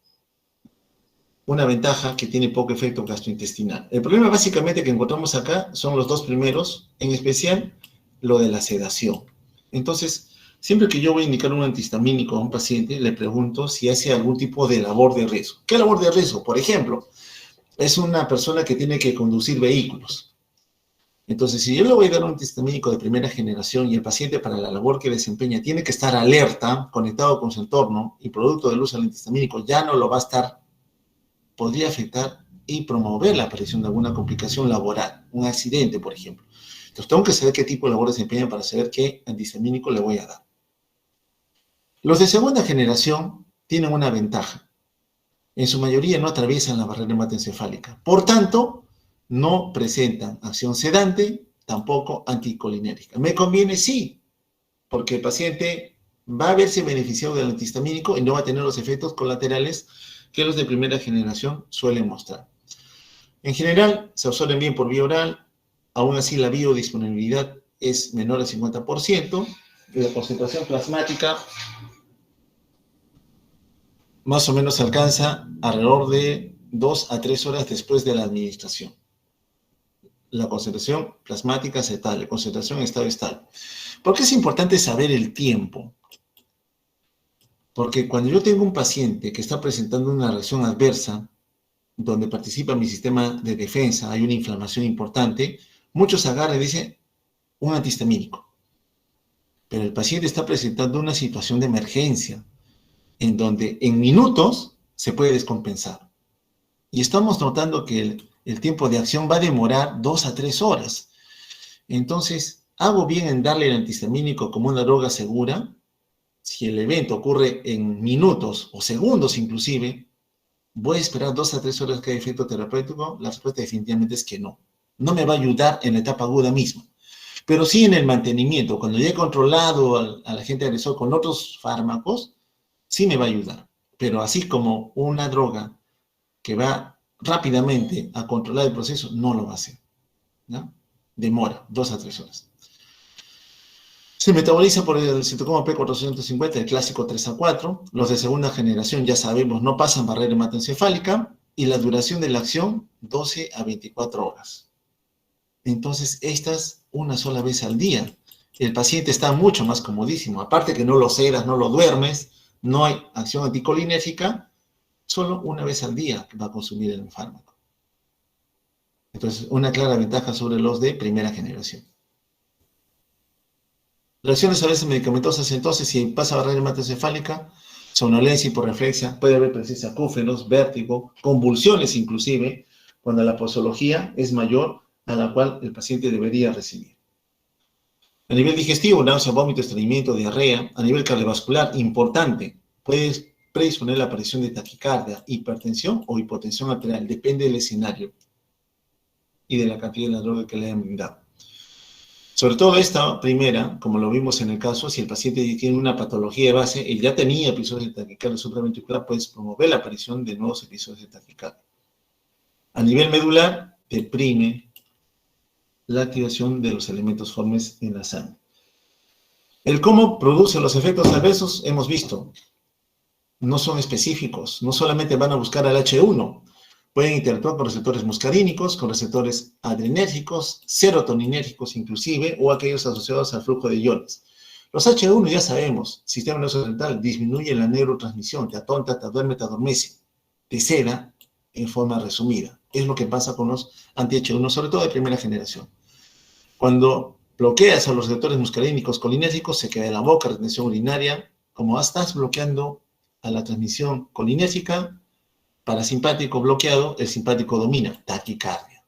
una ventaja que tiene poco efecto gastrointestinal. El problema básicamente que encontramos acá son los dos primeros, en especial lo de la sedación. Entonces, siempre que yo voy a indicar un antihistamínico a un paciente, le pregunto si hace algún tipo de labor de riesgo. ¿Qué labor de riesgo? Por ejemplo, es una persona que tiene que conducir vehículos. Entonces, si yo le voy a dar un antihistamínico de primera generación y el paciente para la labor que desempeña tiene que estar alerta, conectado con su entorno y producto del uso del antihistamínico ya no lo va a estar, podría afectar y promover la aparición de alguna complicación laboral, un accidente, por ejemplo. Entonces, tengo que saber qué tipo de labor desempeña para saber qué antihistamínico le voy a dar. Los de segunda generación tienen una ventaja. En su mayoría no atraviesan la barrera hematoencefálica. Por tanto, no presentan acción sedante, tampoco anticolinérgica. ¿Me conviene? Sí, porque el paciente va a verse beneficiado del antihistamínico y no va a tener los efectos colaterales que los de primera generación suelen mostrar. En general, se absorben bien por vía oral, aún así la biodisponibilidad es menor al 50%, y la concentración plasmática más o menos alcanza alrededor de 2 a 3 horas después de la administración. La concentración plasmática estable, concentración estado estable. ¿Por qué es importante saber el tiempo? Porque cuando yo tengo un paciente que está presentando una reacción adversa, donde participa mi sistema de defensa, hay una inflamación importante, muchos agarran y dicen un antihistamínico. Pero el paciente está presentando una situación de emergencia, en donde en minutos se puede descompensar. Y estamos notando que el tiempo de acción va a demorar 2 a 3 horas. Entonces, hago bien en darle el antihistamínico como una droga segura. Si el evento ocurre en minutos o segundos inclusive, ¿voy a esperar 2 a 3 horas que haya efecto terapéutico? La respuesta definitivamente es que no. No me va a ayudar en la etapa aguda misma. Pero sí en el mantenimiento. Cuando ya he controlado al agente agresor con otros fármacos, sí me va a ayudar. Pero así como una droga que va rápidamente a controlar el proceso, no lo va a hacer, ¿no? Demora 2 a 3 horas. Se metaboliza por el citocromo P450, el clásico 3 a 4. Los de segunda generación, ya sabemos, no pasan barrera hematoencefálica y la duración de la acción, 12 a 24 horas. Entonces, estas una sola vez al día. El paciente está mucho más comodísimo. Aparte que no lo sedas, no lo duermes, no hay acción anticolinérgica, solo una vez al día va a consumir el fármaco. Entonces, una clara ventaja sobre los de primera generación. Reacciones a veces medicamentosas, entonces, si pasa barrera hematoencefálica, somnolencia, hiporreflexia, puede haber presencia de acúfenos, vértigo, convulsiones inclusive, cuando la posología es mayor a la cual el paciente debería recibir. A nivel digestivo, náusea, vómito, estreñimiento, diarrea. A nivel cardiovascular, importante, puede predisponer la aparición de taquicardia, hipertensión o hipotensión arterial, depende del escenario y de la cantidad de la droga que le hayan brindado. Sobre todo esta primera, como lo vimos en el caso, si el paciente tiene una patología de base, él ya tenía episodios de taquicardia supraventricular, puede promover la aparición de nuevos episodios de taquicardia. A nivel medular, deprime la activación de los elementos formes en la sangre. El cómo produce los efectos adversos, hemos visto, no son específicos, no solamente van a buscar al H1, pueden interactuar con receptores muscarínicos, con receptores adrenérgicos, serotoninérgicos inclusive, o aquellos asociados al flujo de iones. Los H1 ya sabemos, sistema nervioso central, disminuye la neurotransmisión, te atonta, te duerme, te adormece, te seda en forma resumida. Es lo que pasa con los anti-H1, sobre todo de primera generación. Cuando bloqueas a los receptores muscarínicos colinérgicos, se queda en la boca, retención urinaria. Como estás bloqueando a la transmisión colinérgica, parasimpático bloqueado, el simpático domina, taquicardia.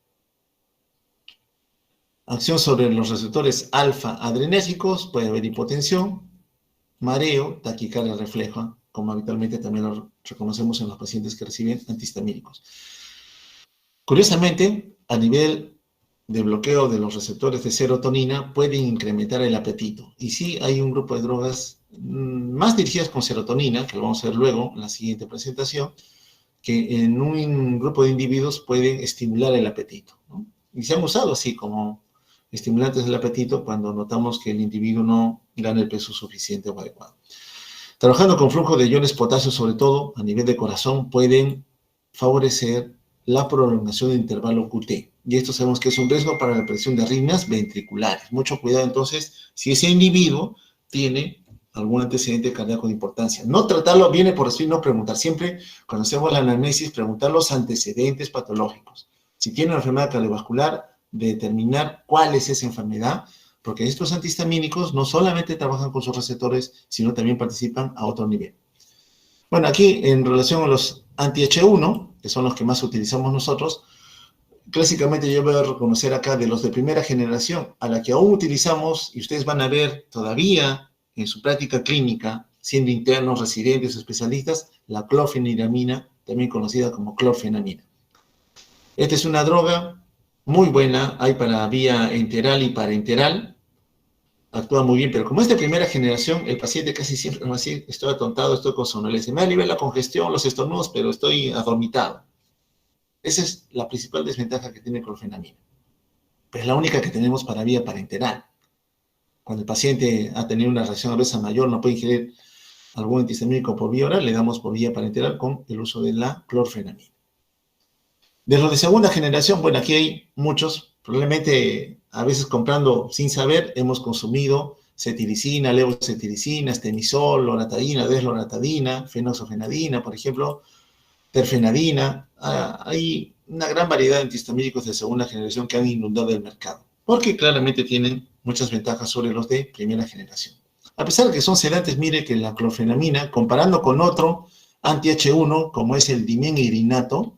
Acción sobre los receptores alfa adrenérgicos, puede haber hipotensión, mareo, taquicardia refleja, como habitualmente también lo reconocemos en los pacientes que reciben antihistamínicos. Curiosamente, a nivel de bloqueo de los receptores de serotonina, pueden incrementar el apetito. Y sí, hay un grupo de drogas más dirigidas con serotonina, que lo vamos a ver luego en la siguiente presentación, que en un grupo de individuos pueden estimular el apetito, ¿no? Y se han usado así como estimulantes del apetito cuando notamos que el individuo no gana el peso suficiente o adecuado. Trabajando con flujo de iones potasio, sobre todo a nivel de corazón, pueden favorecer la prolongación del intervalo QT. Y esto sabemos que es un riesgo para la presión de arritmias ventriculares. Mucho cuidado entonces si ese individuo tiene algún antecedente cardíaco de importancia. No tratarlo, viene por decir, no preguntar. Siempre cuando hacemos la anamnesis, preguntar los antecedentes patológicos. Si tiene una enfermedad cardiovascular, determinar cuál es esa enfermedad, porque estos antihistamínicos no solamente trabajan con sus receptores, sino también participan a otro nivel. Bueno, aquí en relación a los anti-H1, que son los que más utilizamos nosotros, clásicamente yo voy a reconocer acá de los de primera generación, a la que aún utilizamos, y ustedes van a ver todavía en su práctica clínica, siendo internos, residentes o especialistas, la clorfeniramina, también conocida como clorfenamina. Esta es una droga muy buena, hay para vía enteral y parenteral, actúa muy bien, pero como es de primera generación, el paciente casi siempre me va a decir, estoy atontado, estoy con somnolencia, me alivia la congestión, los estornudos, pero estoy adormitado. Esa es la principal desventaja que tiene clorfenamina. Pero es la única que tenemos para vía parenteral. Cuando el paciente ha tenido una reacción adversa mayor, no puede ingerir algún antihistamínico por vía oral, le damos por vía parenteral con el uso de la clorfenamina. De los de segunda generación, bueno, aquí hay muchos, probablemente a veces comprando sin saber, hemos consumido cetiricina, levocetiricina, estemisol, loratadina, desloratadina, fenoxofenadina, por ejemplo, terfenadina. Hay una gran variedad de antihistamínicos de segunda generación que han inundado el mercado, porque claramente tienen muchas ventajas sobre los de primera generación. A pesar de que son sedantes, mire que la clorfenamina, comparando con otro anti-H1, como es el dimenhidrinato,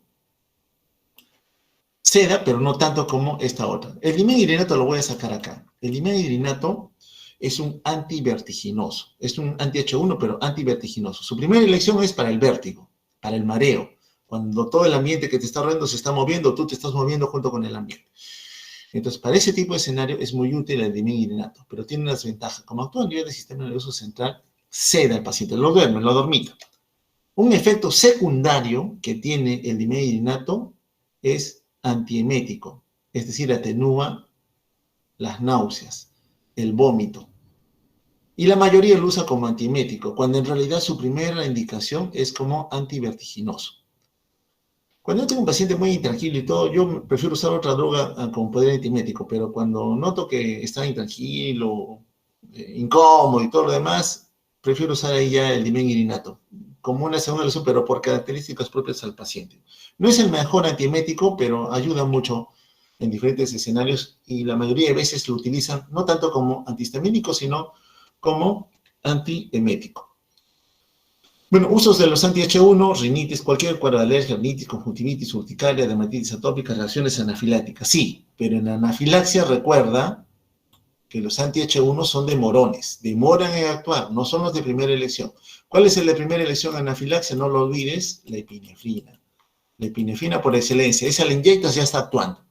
seda, pero no tanto como esta otra. El dimenhidrinato lo voy a sacar acá. El dimenhidrinato es un antivertiginoso. Es un anti-H1, pero antivertiginoso. Su primera elección es para el vértigo, para el mareo. Cuando todo el ambiente que te está rodeando se está moviendo, tú te estás moviendo junto con el ambiente. Entonces, para ese tipo de escenario es muy útil el dimenhidrinato, pero tiene una desventaja. Como actúa a nivel del sistema nervioso central, seda al paciente, lo duerme, lo dormita. Un efecto secundario que tiene el dimenhidrinato es antiemético, es decir, atenúa las náuseas, el vómito. Y la mayoría lo usa como antiemético, cuando en realidad su primera indicación es como antivertiginoso. Cuando yo tengo un paciente muy intranquilo y todo, yo prefiero usar otra droga como poder antiemético, pero cuando noto que está intranquilo, incómodo y todo lo demás, prefiero usar ahí ya el dimenhidrinato como una segunda elección, pero por características propias al paciente. No es el mejor antiemético, pero ayuda mucho en diferentes escenarios y la mayoría de veces lo utilizan no tanto como antihistamínico, sino como antiemético. Bueno, usos de los anti-H1, rinitis, cualquier cuadro de alergia, rinitis, conjuntivitis, urticaria, dermatitis atópica, reacciones anafilácticas. Sí, pero en anafilaxia recuerda que los anti-H1 son demorones, demoran en actuar, no son los de primera elección. ¿Cuál es el de primera elección en anafilaxia? No lo olvides, la epinefrina. La epinefrina por excelencia, esa la inyectas ya está actuando.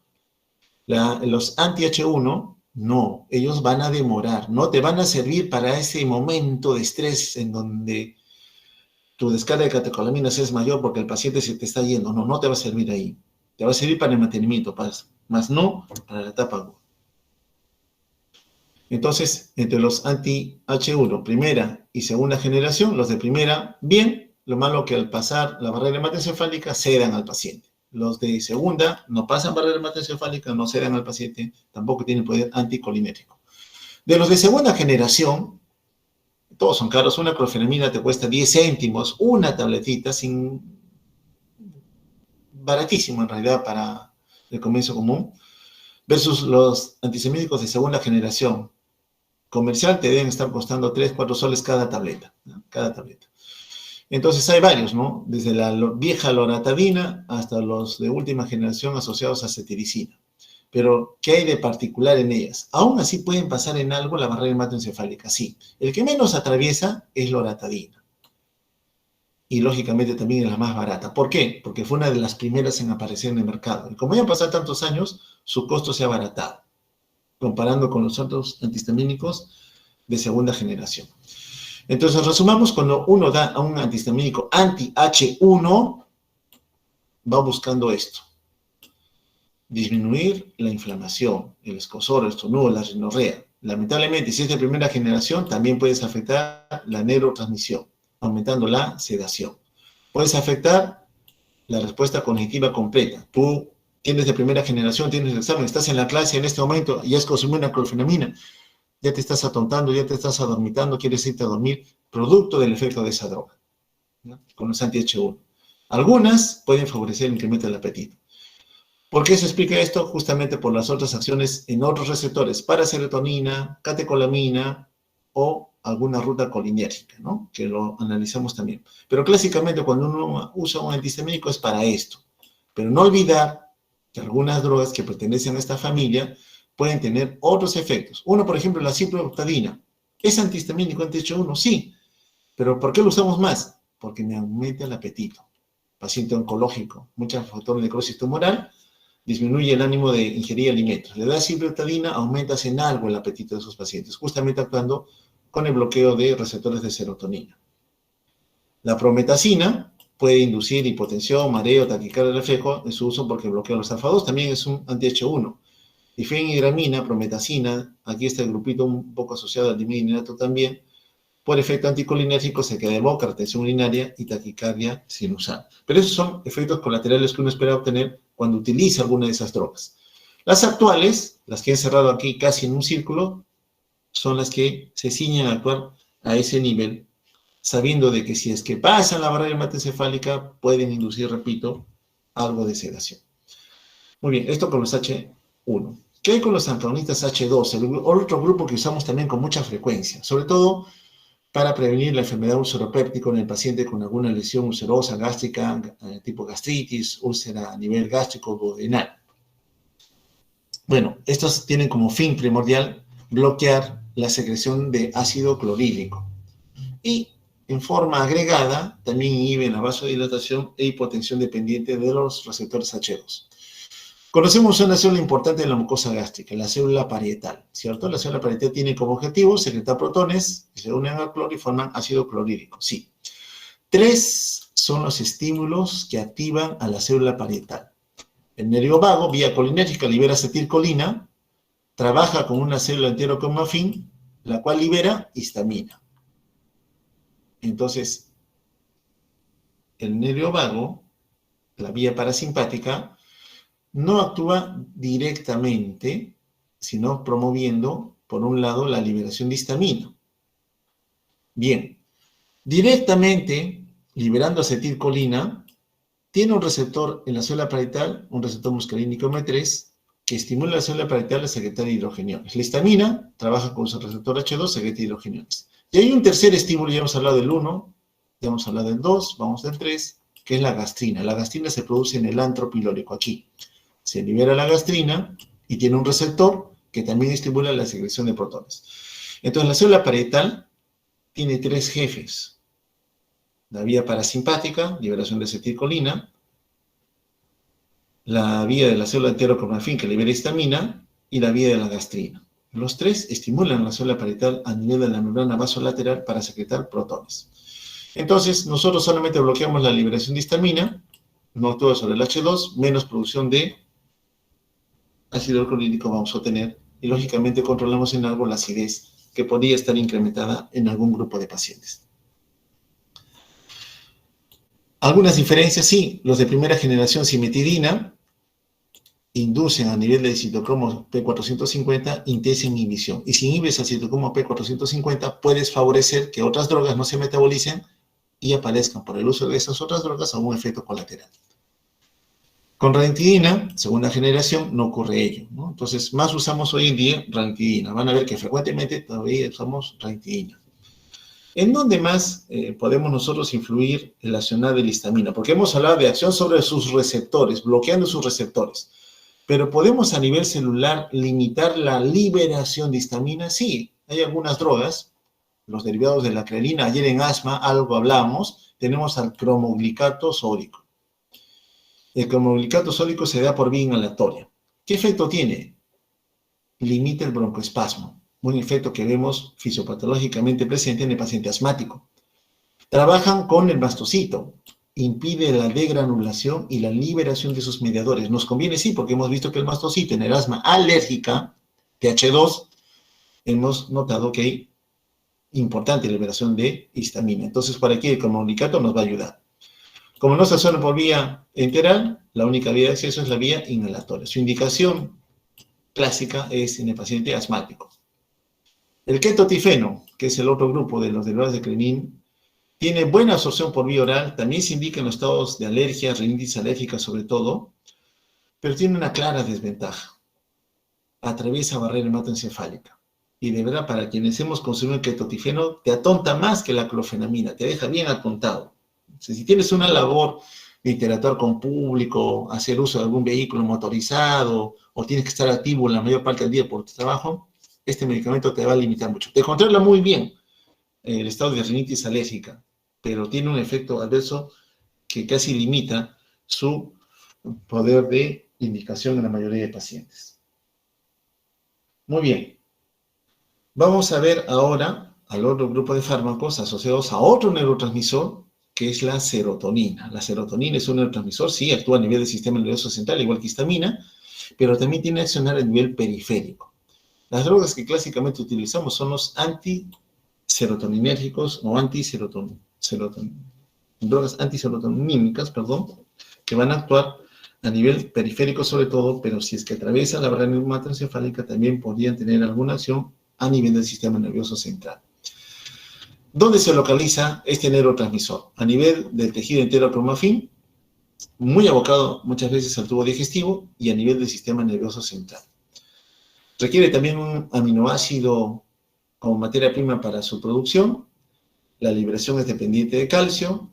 Los anti-H1, no, ellos van a demorar, no te van a servir para ese momento de estrés en donde tu descarga de catecolaminas es mayor porque el paciente se te está yendo. No, no te va a servir ahí. Te va a servir para el mantenimiento, más no para la etapa aguda. Entonces, entre los anti-H1, primera y segunda generación, los de primera, bien, lo malo que al pasar la barrera hematoencefálica cedan al paciente. Los de segunda no pasan barrera hematoencefálica, no cedan al paciente, tampoco tienen poder anticolinético. De los de segunda generación, todos son caros, una clorfenamina te cuesta 10 céntimos, una tabletita, baratísimo en realidad para el comercio común, versus los antihistamínicos de segunda generación. Comercial te deben estar costando 3, 4 soles cada tableta, ¿no? Cada tableta. Entonces hay varios, ¿no? Desde la vieja loratadina hasta los de última generación asociados a cetiricina. Pero, ¿qué hay de particular en ellas? Aún así pueden pasar en algo la barrera hematoencefálica, sí. El que menos atraviesa es loratadina. Y lógicamente también es la más barata. ¿Por qué? Porque fue una de las primeras en aparecer en el mercado. Y como ya han pasado tantos años, su costo se ha abaratado, comparando con los otros antihistamínicos de segunda generación. Entonces, resumamos, cuando uno da a un antihistamínico anti-H1, va buscando esto: disminuir la inflamación, el escozor, el estornudo, la rinorrea. Lamentablemente, si es de primera generación, también puedes afectar la neurotransmisión, aumentando la sedación. Puedes afectar la respuesta cognitiva completa. Tú tienes de primera generación, tienes el examen, estás en la clase en este momento y has consumido una clorfenamina, ya te estás atontando, ya te estás adormitando, quieres irte a dormir, producto del efecto de esa droga, ¿no?, con los anti-H1. Algunas pueden favorecer el incremento del apetito. ¿Por qué se explica esto? Justamente por las otras acciones en otros receptores, para serotonina, catecolamina o alguna ruta colinérgica, ¿no?, que lo analizamos también. Pero clásicamente cuando uno usa un antihistamínico es para esto. Pero no olvidar que algunas drogas que pertenecen a esta familia pueden tener otros efectos. Uno, por ejemplo, la ciprofloxacina. ¿Es antihistamínico, anti-H1? Sí. ¿Pero por qué lo usamos más? Porque me aumenta el apetito. Paciente oncológico, mucha factor de necrosis tumoral, disminuye el ánimo de ingerir alimentos. Le das ciprofloxacina, aumentas en algo el apetito de esos pacientes, justamente actuando con el bloqueo de receptores de serotonina. La prometacina puede inducir hipotensión, mareo, taquicardia, reflejo en su uso porque bloquea los alfa-2, también es un anti-H1. Difenhidramina, prometacina, aquí está el grupito un poco asociado al dimetilinato también, por efecto anticolinérgico se queda de boca, retención urinaria y taquicardia sinusal. Pero esos son efectos colaterales que uno espera obtener cuando utiliza alguna de esas drogas. Las actuales, las que he encerrado aquí casi en un círculo, son las que se ciñen a actuar a ese nivel, sabiendo de que si es que pasan la barrera hematoencefálica, pueden inducir, repito, algo de sedación. Muy bien, esto con los H1. ¿Qué hay con los antagonistas H2? El otro grupo que usamos también con mucha frecuencia, sobre todo para prevenir la enfermedad ulceropéptica en el paciente con alguna lesión ulcerosa, gástrica, tipo gastritis, úlcera a nivel gástrico o duodenal. Bueno, estos tienen como fin primordial bloquear la secreción de ácido clorhídrico y en forma agregada también inhiben la vasodilatación e hipotensión dependiente de los receptores H2. Conocemos una célula importante en la mucosa gástrica, la célula parietal, ¿cierto? La célula parietal tiene como objetivo secretar protones que se unen al cloro y forman ácido clorhídrico, sí. 3 son los estímulos que activan a la célula parietal. El nervio vago, vía colinérgica, libera acetilcolina, trabaja con una célula enterocromafin, la cual libera histamina. Entonces, el nervio vago, la vía parasimpática, no actúa directamente, sino promoviendo, por un lado, la liberación de histamina. Bien, directamente, liberando acetilcolina, tiene un receptor en la célula parietal, un receptor muscarínico M3, que estimula la célula parietal a secretar hidrogeniones. La histamina trabaja con su receptor H2, secreta hidrogeniones. Y hay un tercer estímulo, ya hemos hablado del 1, ya hemos hablado del 2, vamos del 3, que es la gastrina. La gastrina se produce en el antro pilórico, aquí. Se libera la gastrina y tiene un receptor que también estimula la secreción de protones. Entonces, la célula parietal tiene 3 jefes. La vía parasimpática, liberación de acetilcolina, la vía de la célula enterocromafin, que libera histamina, y la vía de la gastrina. Los 3 estimulan la célula parietal a nivel de la membrana vasolateral para secretar protones. Entonces, nosotros solamente bloqueamos la liberación de histamina, no actúa sobre el H2, menos producción de ácido clorhídrico vamos a obtener, y lógicamente controlamos en algo la acidez que podría estar incrementada en algún grupo de pacientes. Algunas diferencias, sí, los de primera generación cimetidina inducen a nivel del citocromo P450 intensa inhibición, y si inhibes al citocromo P450 puedes favorecer que otras drogas no se metabolicen y aparezcan por el uso de esas otras drogas algún efecto colateral. Con ranitidina, segunda generación, no ocurre ello, ¿no? Entonces, más usamos hoy en día ranitidina. Van a ver que frecuentemente todavía usamos ranitidina. ¿En dónde más podemos nosotros influir en la acción de la histamina? Porque hemos hablado de acción sobre sus receptores, bloqueando sus receptores. Pero ¿podemos a nivel celular limitar la liberación de histamina? Sí, hay algunas drogas, los derivados de la creatina, ayer en asma algo hablamos, tenemos al cromoglicato sódico. El cromoglicato sódico se da por vía inhalatoria. ¿Qué efecto tiene? Limita el broncoespasmo, un efecto que vemos fisiopatológicamente presente en el paciente asmático. Trabajan con el mastocito impide la degranulación y la liberación de sus mediadores. Nos conviene, sí, porque hemos visto que el mastocito en el asma alérgica, TH2, hemos notado que hay importante liberación de histamina. Entonces, por aquí el comunicato nos va a ayudar. Como no se absorbe por vía enteral, la única vía de acceso es la vía inhalatoria. Su indicación clásica es en el paciente asmático. El ketotifeno, que es el otro grupo de los derivados de crenin, tiene buena absorción por vía oral, también se indica en los estados de alergia, rinitis alérgica sobre todo, pero tiene una clara desventaja. Atraviesa barrera hematoencefálica. Y de verdad, para quienes hemos consumido el ketotifeno, te atonta más que la clofenamina, te deja bien atontado. O sea, si tienes una labor de interactuar con público, hacer uso de algún vehículo motorizado, o tienes que estar activo la mayor parte del día por tu trabajo, este medicamento te va a limitar mucho. Te controla muy bien el estado de rinitis alérgica, pero tiene un efecto adverso que casi limita su poder de indicación en la mayoría de pacientes. Muy bien. Vamos a ver ahora al otro grupo de fármacos asociados a otro neurotransmisor, que es la serotonina. La serotonina es un neurotransmisor, sí, actúa a nivel del sistema nervioso central, igual que histamina, pero también tiene que accionar a nivel periférico. Las drogas que clásicamente utilizamos son los antiserotoninérgicos o drogas antiserotonínicas, que van a actuar a nivel periférico sobre todo, pero si es que atraviesa la barrera hematoencefálica también podrían tener alguna acción a nivel del sistema nervioso central. ¿Dónde se localiza este neurotransmisor? A nivel del tejido entero cromafín, muy abocado muchas veces al tubo digestivo y a nivel del sistema nervioso central. Requiere también un aminoácido como materia prima para su producción. La liberación es dependiente de calcio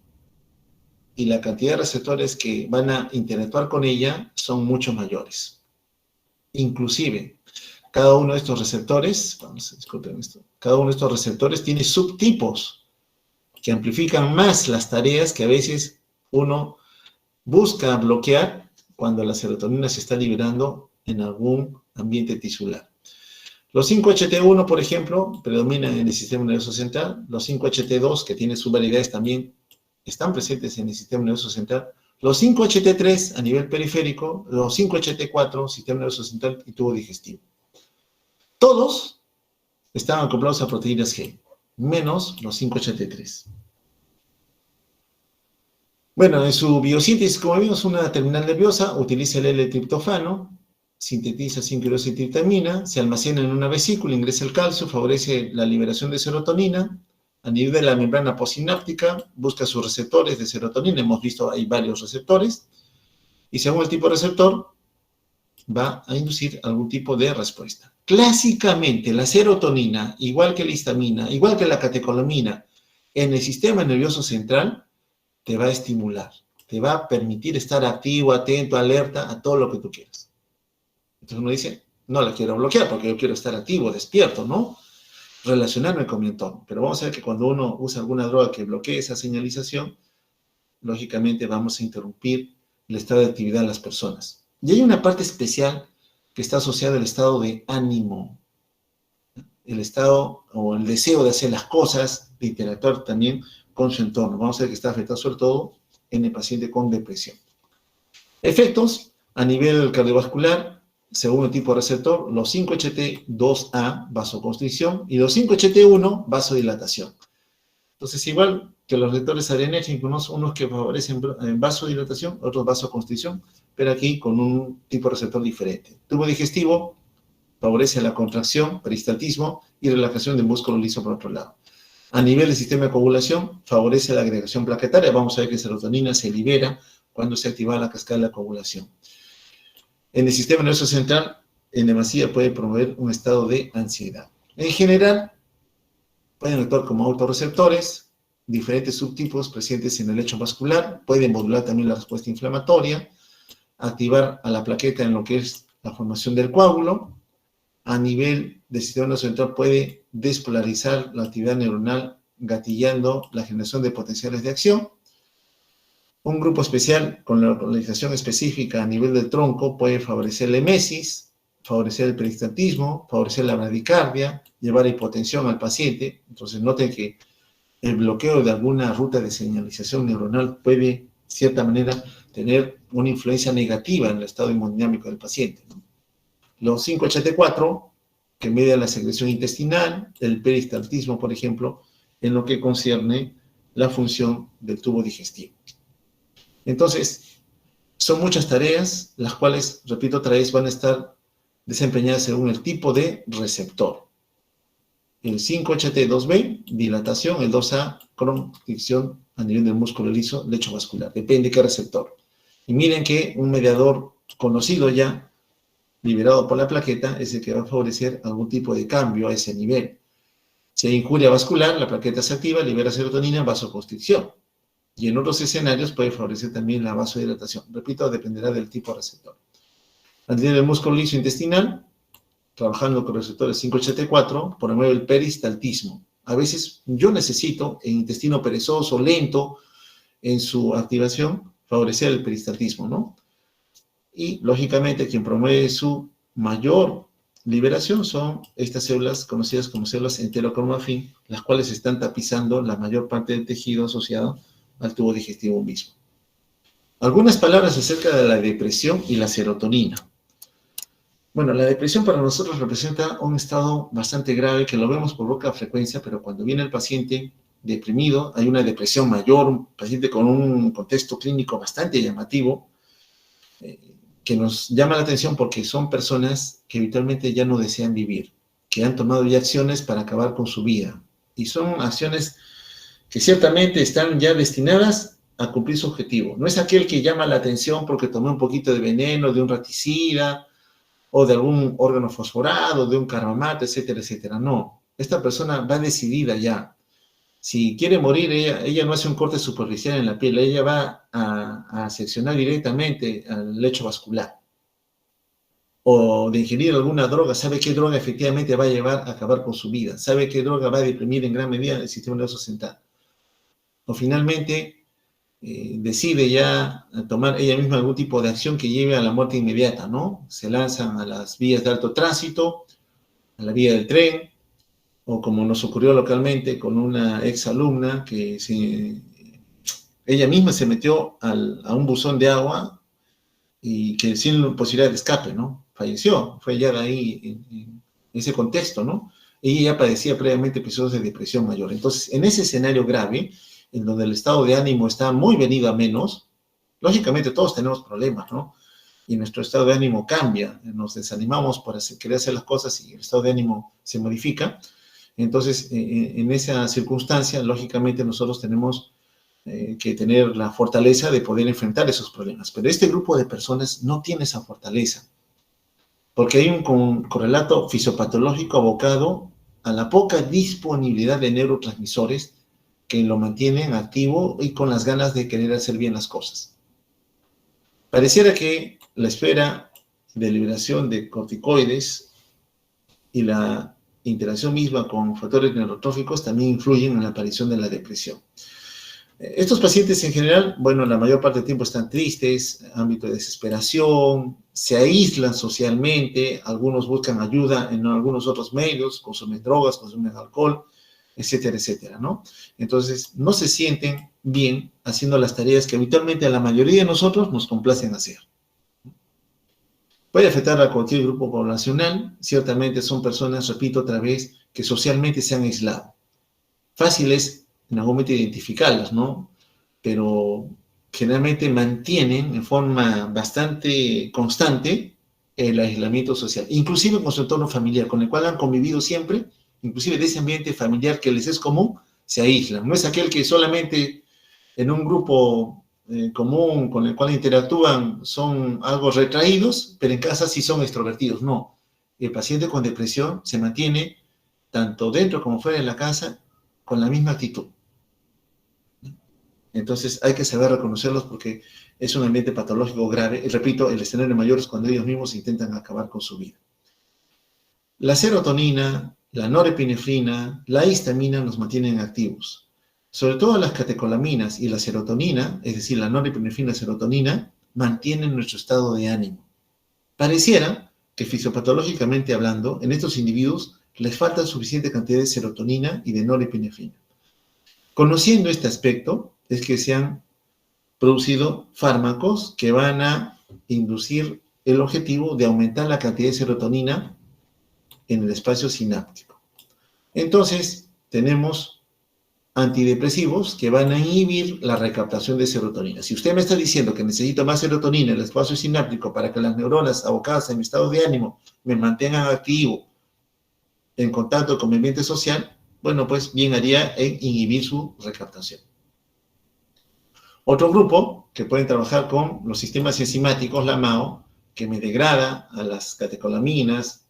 y la cantidad de receptores que van a interactuar con ella son mucho mayores. Inclusive, cada uno de estos receptores, cada uno de estos receptores tiene subtipos que amplifican más las tareas que a veces uno busca bloquear cuando la serotonina se está liberando en algún ambiente tisular. Los 5-HT1, por ejemplo, predominan en el sistema nervioso central. Los 5-HT2, que tienen subvariedades, también están presentes en el sistema nervioso central. Los 5-HT3 a nivel periférico, los 5-HT4, sistema nervioso central y tubo digestivo. Todos están acoplados a proteínas G, menos los 5-HT3. Bueno, en su biosíntesis, como vimos, una terminal nerviosa utiliza el L-triptofano, sintetiza 5-hidroxitriptamina, se almacena en una vesícula, ingresa el calcio, favorece la liberación de serotonina. A nivel de la membrana postsináptica, busca sus receptores de serotonina. Hemos visto hay varios receptores. Y según el tipo de receptor, va a inducir algún tipo de respuesta. Clásicamente, la serotonina, igual que la histamina, igual que la catecolamina, en el sistema nervioso central, te va a estimular. Te va a permitir estar activo, atento, alerta a todo lo que tú quieras. Entonces uno dice, no la quiero bloquear porque yo quiero estar activo, despierto, ¿no? Relacionarme con mi entorno. Pero vamos a ver que cuando uno usa alguna droga que bloquee esa señalización, lógicamente vamos a interrumpir el estado de actividad de las personas. Y hay una parte especial que está asociada al estado de ánimo, el estado o el deseo de hacer las cosas, de interactuar también con su entorno. Vamos a ver que está afectado sobre todo en el paciente con depresión. Efectos a nivel cardiovascular, según el tipo de receptor, los 5-HT2A, vasoconstricción, y los 5-HT1, vasodilatación. Entonces, igual que los receptores adrenérgicos, unos que favorecen vasodilatación, otros vasoconstricción, pero aquí con un tipo de receptor diferente. Tubo digestivo favorece la contracción, peristaltismo y relajación del músculo liso por otro lado. A nivel del sistema de coagulación, favorece la agregación plaquetaria. Vamos a ver que serotonina se libera cuando se activa la cascada de la coagulación. En el sistema nervioso central, en demasía puede promover un estado de ansiedad. En general, pueden actuar como autorreceptores, diferentes subtipos presentes en el lecho vascular, pueden modular también la respuesta inflamatoria, activar a la plaqueta en lo que es la formación del coágulo. A nivel del sistema nervioso central puede despolarizar la actividad neuronal, gatillando la generación de potenciales de acción. Un grupo especial con la localización específica a nivel del tronco puede favorecer la emesis, favorecer el peristaltismo, favorecer la bradicardia, llevar a hipotensión al paciente. Entonces noten que el bloqueo de alguna ruta de señalización neuronal puede cierta manera, tener una influencia negativa en el estado hemodinámico del paciente, ¿no? Los 5-HT4, que miden la secreción intestinal, el peristaltismo, por ejemplo, en lo que concierne la función del tubo digestivo. Entonces, son muchas tareas, las cuales, repito otra vez, van a estar desempeñadas según el tipo de receptor. El 5-HT2B, dilatación, el 2A, constricción a nivel del músculo liso, lecho vascular. Depende de qué receptor. Y miren que un mediador conocido ya, liberado por la plaqueta, es el que va a favorecer algún tipo de cambio a ese nivel. Si hay injuria vascular, la plaqueta se activa, libera serotonina, vasoconstricción. Y en otros escenarios puede favorecer también la vasodilatación. Repito, dependerá del tipo de receptor. A nivel del músculo liso intestinal, trabajando con receptores 5-HT4, promueve el peristaltismo. A veces yo necesito, en intestino perezoso, lento, en su activación, favorecer el peristaltismo, ¿no? Y, lógicamente, quien promueve su mayor liberación son estas células conocidas como células enterocromafin, las cuales están tapizando la mayor parte del tejido asociado al tubo digestivo mismo. Algunas palabras acerca de la depresión y la serotonina. Bueno, la depresión para nosotros representa un estado bastante grave que lo vemos por poca frecuencia, pero cuando viene el paciente deprimido, hay una depresión mayor, un paciente con un contexto clínico bastante llamativo, que nos llama la atención porque son personas que habitualmente ya no desean vivir, que han tomado ya acciones para acabar con su vida. Y son acciones que ciertamente están ya destinadas a cumplir su objetivo. No es aquel que llama la atención porque tomó un poquito de veneno, de un raticida, o de algún órgano fosforado, de un carbamato, etcétera, etcétera. No, esta persona va decidida ya. Si quiere morir, ella no hace un corte superficial en la piel, ella va a seccionar directamente al lecho vascular. O de ingerir alguna droga, sabe qué droga efectivamente va a llevar a acabar con su vida, sabe qué droga va a deprimir en gran medida el sistema nervioso central. O finalmente decide ya tomar ella misma algún tipo de acción que lleve a la muerte inmediata, ¿no? Se lanzan a las vías de alto tránsito, a la vía del tren, o como nos ocurrió localmente con una ex alumna que ella misma se metió a un buzón de agua y que sin posibilidad de escape, ¿no? Falleció, fue ya de ahí en ese contexto, ¿no? Ella ya padecía previamente episodios de depresión mayor. Entonces, en ese escenario grave, en donde el estado de ánimo está muy venido a menos, lógicamente todos tenemos problemas, ¿no? Y nuestro estado de ánimo cambia, nos desanimamos por querer hacer las cosas y el estado de ánimo se modifica. Entonces, en esa circunstancia, lógicamente nosotros tenemos que tener la fortaleza de poder enfrentar esos problemas. Pero este grupo de personas no tiene esa fortaleza, porque hay un correlato fisiopatológico abocado a la poca disponibilidad de neurotransmisores que lo mantienen activo y con las ganas de querer hacer bien las cosas. Pareciera que la espera de liberación de corticoides y la interacción misma con factores neurotróficos también influyen en la aparición de la depresión. Estos pacientes en general, bueno, la mayor parte del tiempo están tristes, ámbito de desesperación, se aíslan socialmente, algunos buscan ayuda en algunos otros medios, consumen drogas, consumen alcohol, etcétera, etcétera, ¿no? Entonces, no se sienten bien haciendo las tareas que habitualmente a la mayoría de nosotros nos complacen hacer. Puede afectar a cualquier grupo poblacional, ciertamente son personas, repito otra vez, que socialmente se han aislado. Fácil es en algún momento identificarlas, ¿no? Pero generalmente mantienen en forma bastante constante el aislamiento social, inclusive con su entorno familiar, con el cual han convivido siempre, inclusive de ese ambiente familiar que les es común, se aíslan. No es aquel que solamente en un grupo común con el cual interactúan son algo retraídos, pero en casa sí son extrovertidos. No, el paciente con depresión se mantiene tanto dentro como fuera de la casa con la misma actitud. Entonces hay que saber reconocerlos porque es un ambiente patológico grave. Y repito, el escenario mayor es cuando ellos mismos intentan acabar con su vida. La serotonina, la norepinefrina, la histamina nos mantienen activos. Sobre todo las catecolaminas y la serotonina, es decir, la norepinefrina y serotonina, mantienen nuestro estado de ánimo. Pareciera que fisiopatológicamente hablando, en estos individuos les falta suficiente cantidad de serotonina y de norepinefrina. Conociendo este aspecto, es que se han producido fármacos que van a inducir el objetivo de aumentar la cantidad de serotonina en el espacio sináptico. Entonces, tenemos antidepresivos que van a inhibir la recaptación de serotonina. Si usted me está diciendo que necesito más serotonina en el espacio sináptico para que las neuronas abocadas a mi estado de ánimo me mantengan activo, en contacto con mi ambiente social, bueno, pues bien haría en inhibir su recaptación. Otro grupo que pueden trabajar con los sistemas enzimáticos, la MAO, que me degrada a las catecolaminas,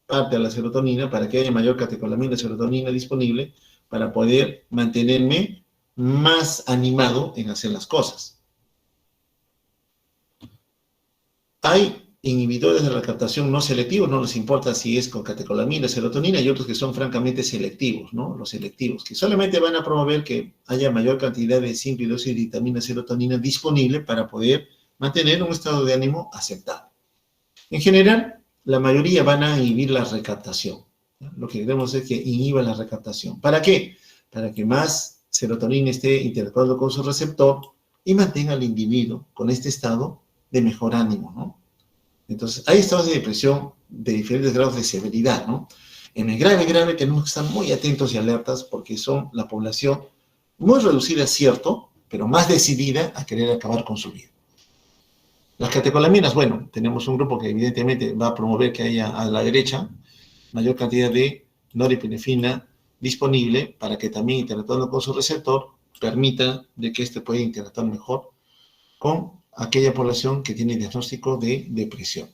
parte a la serotonina, para que haya mayor catecolamina y serotonina disponible, para poder mantenerme más animado en hacer las cosas. Hay inhibidores de recaptación no selectivos, no les importa si es con catecolamina, serotonina, y otros que son francamente selectivos, ¿no? Los selectivos, que solamente van a promover que haya mayor cantidad de 5-hidroxivitamina serotonina disponible para poder mantener un estado de ánimo aceptable. En general, la mayoría van a inhibir la recaptación. Lo que queremos es que inhiba la recaptación. ¿Para qué? Para que más serotonina esté interactuando con su receptor y mantenga al individuo con este estado de mejor ánimo, ¿no? Entonces, hay estados de depresión de diferentes grados de severidad, ¿no? En el grave tenemos que estar muy atentos y alertas porque son la población muy reducida, cierto, pero más decidida a querer acabar con su vida. Las catecolaminas, bueno, tenemos un grupo que evidentemente va a promover que haya a la derecha mayor cantidad de norepinefrina disponible para que también interactuando con su receptor permita de que éste pueda interactuar mejor con aquella población que tiene diagnóstico de depresión.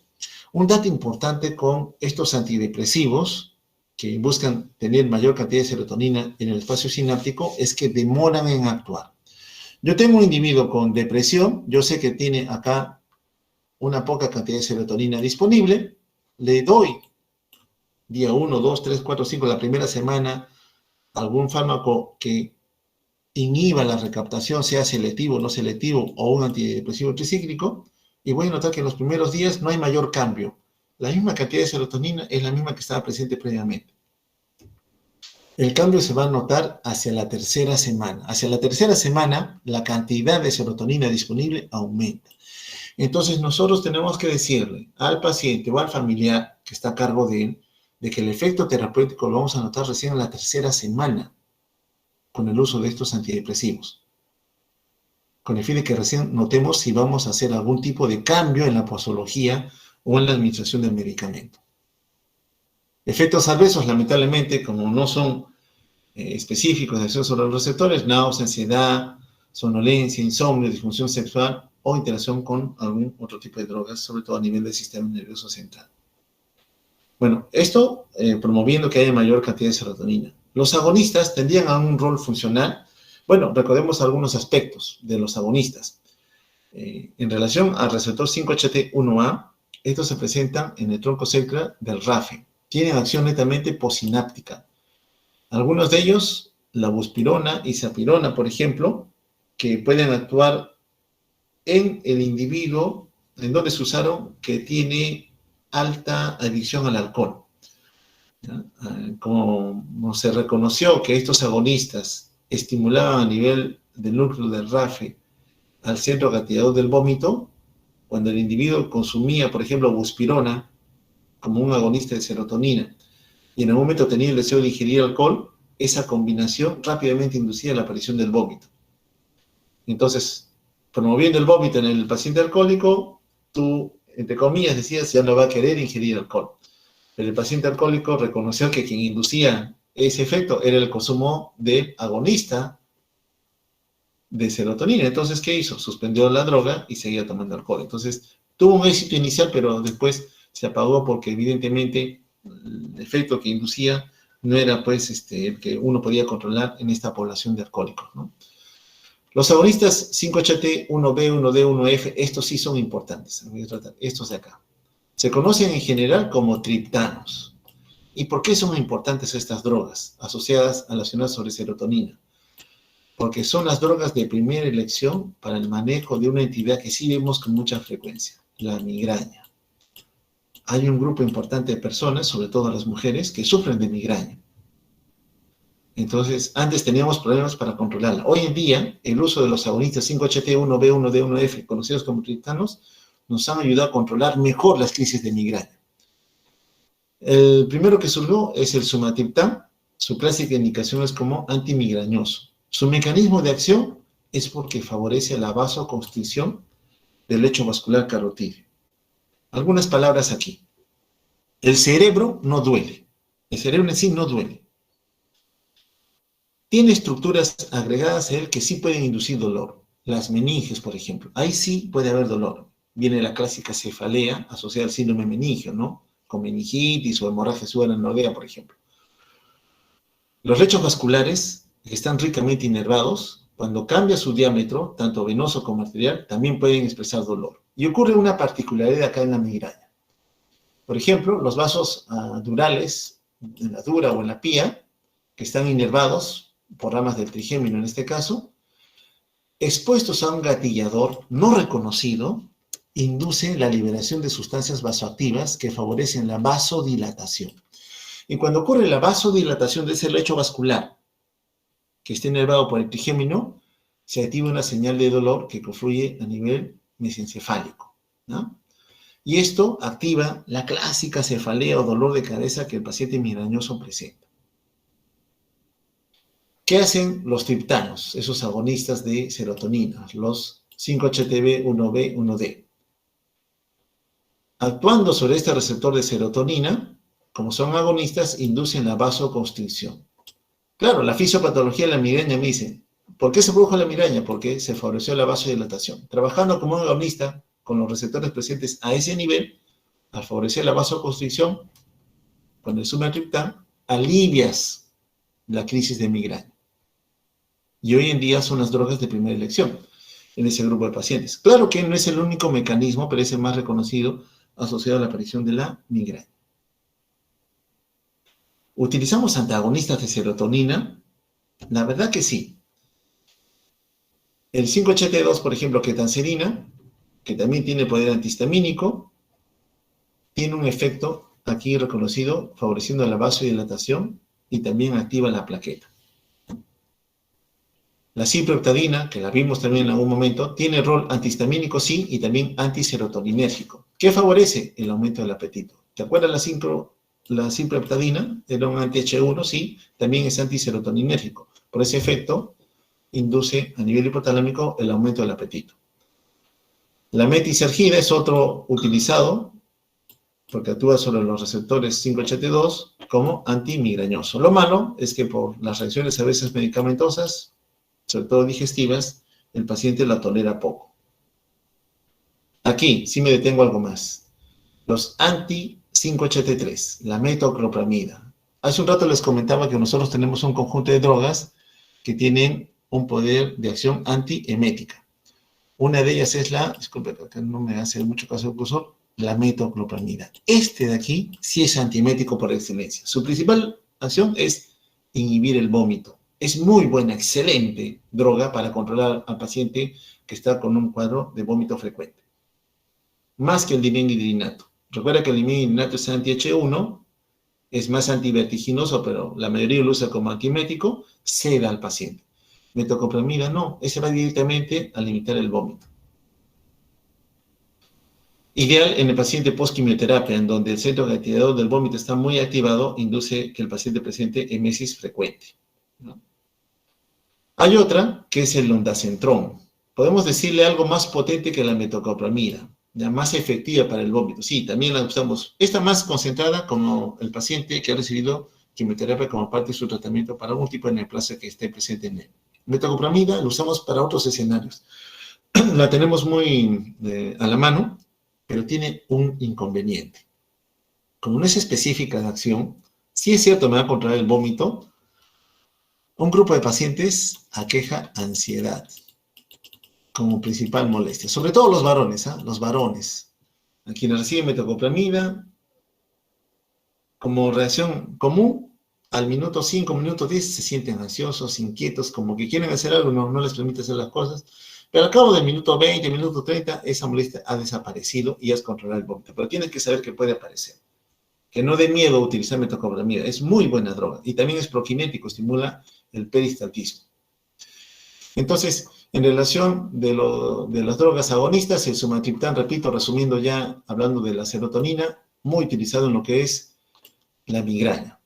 Un dato importante con estos antidepresivos que buscan tener mayor cantidad de serotonina en el espacio sináptico es que demoran en actuar. Yo tengo un individuo con depresión, yo sé que tiene acá una poca cantidad de serotonina disponible, le doy día 1, 2, 3, 4, 5, la primera semana, algún fármaco que inhiba la recaptación, sea selectivo o no selectivo, o un antidepresivo tricíclico, y voy a notar que en los primeros días no hay mayor cambio. La misma cantidad de serotonina es la misma que estaba presente previamente. El cambio se va a notar hacia la tercera semana. Hacia la tercera semana, la cantidad de serotonina disponible aumenta. Entonces, nosotros tenemos que decirle al paciente o al familiar que está a cargo de él, de que el efecto terapéutico lo vamos a notar recién en la tercera semana con el uso de estos antidepresivos, con el fin de que recién notemos si vamos a hacer algún tipo de cambio en la posología o en la administración del medicamento. Efectos adversos, lamentablemente, como no son específicos de acción sobre los receptores, náusea, ansiedad, somnolencia, insomnio, disfunción sexual o interacción con algún otro tipo de drogas, sobre todo a nivel del sistema nervioso central. Bueno, esto promoviendo que haya mayor cantidad de serotonina. Los agonistas tendrían a un rol funcional. Bueno, recordemos algunos aspectos de los agonistas. En relación al receptor 5-HT1A, estos se presentan en el tronco cerebral del RAFE. Tienen acción netamente posináptica. Algunos de ellos, la buspirona y sapirona, por ejemplo, que pueden actuar en el individuo en donde se usaron que tiene alta adicción al alcohol. Como se reconoció que estos agonistas estimulaban a nivel del núcleo del RAFE al centro gatillador del vómito, cuando el individuo consumía, por ejemplo, buspirona como un agonista de serotonina y en algún momento tenía el deseo de ingerir alcohol, esa combinación rápidamente inducía la aparición del vómito. Entonces, promoviendo el vómito en el paciente alcohólico, tú, entre comillas, decías, ya no va a querer ingerir alcohol. Pero el paciente alcohólico reconoció que quien inducía ese efecto era el consumo de agonista de serotonina. Entonces, ¿qué hizo? Suspendió la droga y seguía tomando alcohol. Entonces, tuvo un éxito inicial, pero después se apagó porque evidentemente el efecto que inducía no era pues el que uno podía controlar en esta población de alcohólicos, ¿no? Los agonistas 5-HT, 1B, 1D, 1F, estos sí son importantes. Voy a tratar estos de acá. Se conocen en general como triptanos. ¿Y por qué son importantes estas drogas asociadas a la acción sobre serotonina? Porque son las drogas de primera elección para el manejo de una entidad que sí vemos con mucha frecuencia, la migraña. Hay un grupo importante de personas, sobre todo las mujeres, que sufren de migraña. Entonces, antes teníamos problemas para controlarla. Hoy en día, el uso de los agonistas 5-HT1B1D1F, conocidos como triptanos, nos han ayudado a controlar mejor las crisis de migraña. El primero que surgió es el sumatriptán. Su clásica indicación es como antimigrañoso. Su mecanismo de acción es porque favorece la vasoconstricción del lecho vascular carotídeo. Algunas palabras aquí. El cerebro no duele. El cerebro en sí no duele. Tiene estructuras agregadas a él que sí pueden inducir dolor. Las meninges, por ejemplo. Ahí sí puede haber dolor. Viene la clásica cefalea asociada al síndrome meningio, ¿no? Con meningitis o hemorragia subaracnoidea, por ejemplo. Los lechos vasculares que están ricamente inervados, cuando cambia su diámetro, tanto venoso como arterial, también pueden expresar dolor. Y ocurre una particularidad acá en la migraña. Por ejemplo, los vasos durales, en la dura o en la pía, que están inervados por ramas del trigémino en este caso, expuestos a un gatillador no reconocido, induce la liberación de sustancias vasoactivas que favorecen la vasodilatación. Y cuando ocurre la vasodilatación de ese lecho vascular que esté inervado por el trigémino, se activa una señal de dolor que confluye a nivel mesencefálico, ¿no? Y esto activa la clásica cefalea o dolor de cabeza que el paciente migrañoso presenta. ¿Qué hacen los triptanos, esos agonistas de serotonina, los 5-HTB1B1D? Actuando sobre este receptor de serotonina, como son agonistas, inducen la vasoconstricción. Claro, la fisiopatología de la migraña me dice, ¿por qué se produjo la migraña? Porque se favoreció la vasodilatación. Trabajando como un agonista con los receptores presentes a ese nivel, al favorecer la vasoconstricción, con el sumatriptán, alivias la crisis de migraña. Y hoy en día son las drogas de primera elección en ese grupo de pacientes. Claro que no es el único mecanismo, pero es el más reconocido asociado a la aparición de la migraña. ¿Utilizamos antagonistas de serotonina? La verdad que sí. El 5-HT2, por ejemplo, ketanserina, que también tiene poder antihistamínico, tiene un efecto aquí reconocido favoreciendo la vasodilatación y también activa la plaqueta. La ciproheptadina, que la vimos también en algún momento, tiene rol antihistamínico, sí, y también antiserotoninérgico. ¿Qué favorece? El aumento del apetito. ¿Te acuerdas la ciproheptadina? Era un anti-H1, sí, también es antiserotoninérgico. Por ese efecto, induce a nivel hipotalámico el aumento del apetito. La metisergida es otro utilizado, porque actúa sobre los receptores 5-HT2 como antimigrañoso. Lo malo es que por las reacciones a veces medicamentosas, sobre todo digestivas, el paciente la tolera poco. Aquí sí me detengo algo más. Los anti-5-HT3, la metoclopramida. Hace un rato les comentaba que nosotros tenemos un conjunto de drogas que tienen un poder de acción antiemética. Una de ellas es disculpe, que no me hace mucho caso el cursor, la metoclopramida. Este de aquí sí es antiemético por excelencia. Su principal acción es inhibir el vómito. Es muy buena, excelente droga para controlar al paciente que está con un cuadro de vómito frecuente. Más que el dimetilidinato. Recuerda que el dimetilidinato es anti-H1, es más antivertiginoso, pero la mayoría lo usa como antiemético, ceda al paciente. Metoclopramida no, ese va directamente a limitar el vómito. Ideal en el paciente post-quimioterapia, en donde el centro gatillador del vómito está muy activado, induce que el paciente presente emesis frecuente, ¿no? Hay otra, que es el ondansetron. Podemos decirle algo más potente que la metoclopramida, ya más efectiva para el vómito. Sí, también la usamos. Esta más concentrada como el paciente que ha recibido quimioterapia como parte de su tratamiento para algún tipo de neoplasia que esté presente en él. Metoclopramida la usamos para otros escenarios. La tenemos muy a la mano, pero tiene un inconveniente. Como no es específica de acción, sí es cierto, me va a controlar el vómito. Un grupo de pacientes aqueja ansiedad como principal molestia, sobre todo los varones, los varones, a quienes reciben metoclopramida, como reacción común, al minuto 5, minuto 10 se sienten ansiosos, inquietos, como que quieren hacer algo, no les permite hacer las cosas, pero al cabo del minuto 20, minuto 30, esa molestia ha desaparecido y has controlado el vómito, pero tienes que saber que puede aparecer. que no dé miedo utilizar metoclopramida. Es muy buena droga y también es prokinético, estimula el peristaltismo. Entonces, en relación de las drogas agonistas, el sumatriptán, repito, resumiendo ya, hablando de la serotonina, muy utilizado en lo que es la migraña.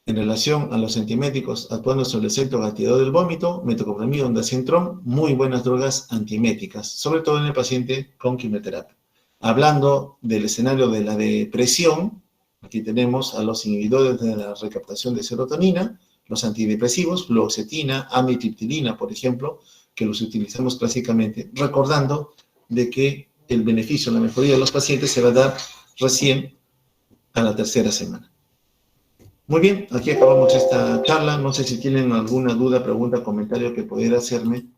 En relación a los antieméticos actuando sobre el efecto gatillador del vómito, metoclopramida, ondansetron, muy buenas drogas antieméticas, sobre todo en el paciente con quimioterapia. Hablando del escenario de la depresión, aquí tenemos a los inhibidores de la recaptación de serotonina, los antidepresivos, fluoxetina, amitriptilina, por ejemplo, que los utilizamos clásicamente, recordando de que el beneficio, la mejoría de los pacientes se va a dar recién a la tercera semana. Muy bien, aquí acabamos esta charla. No sé si tienen alguna duda, pregunta, comentario que pudiera hacerme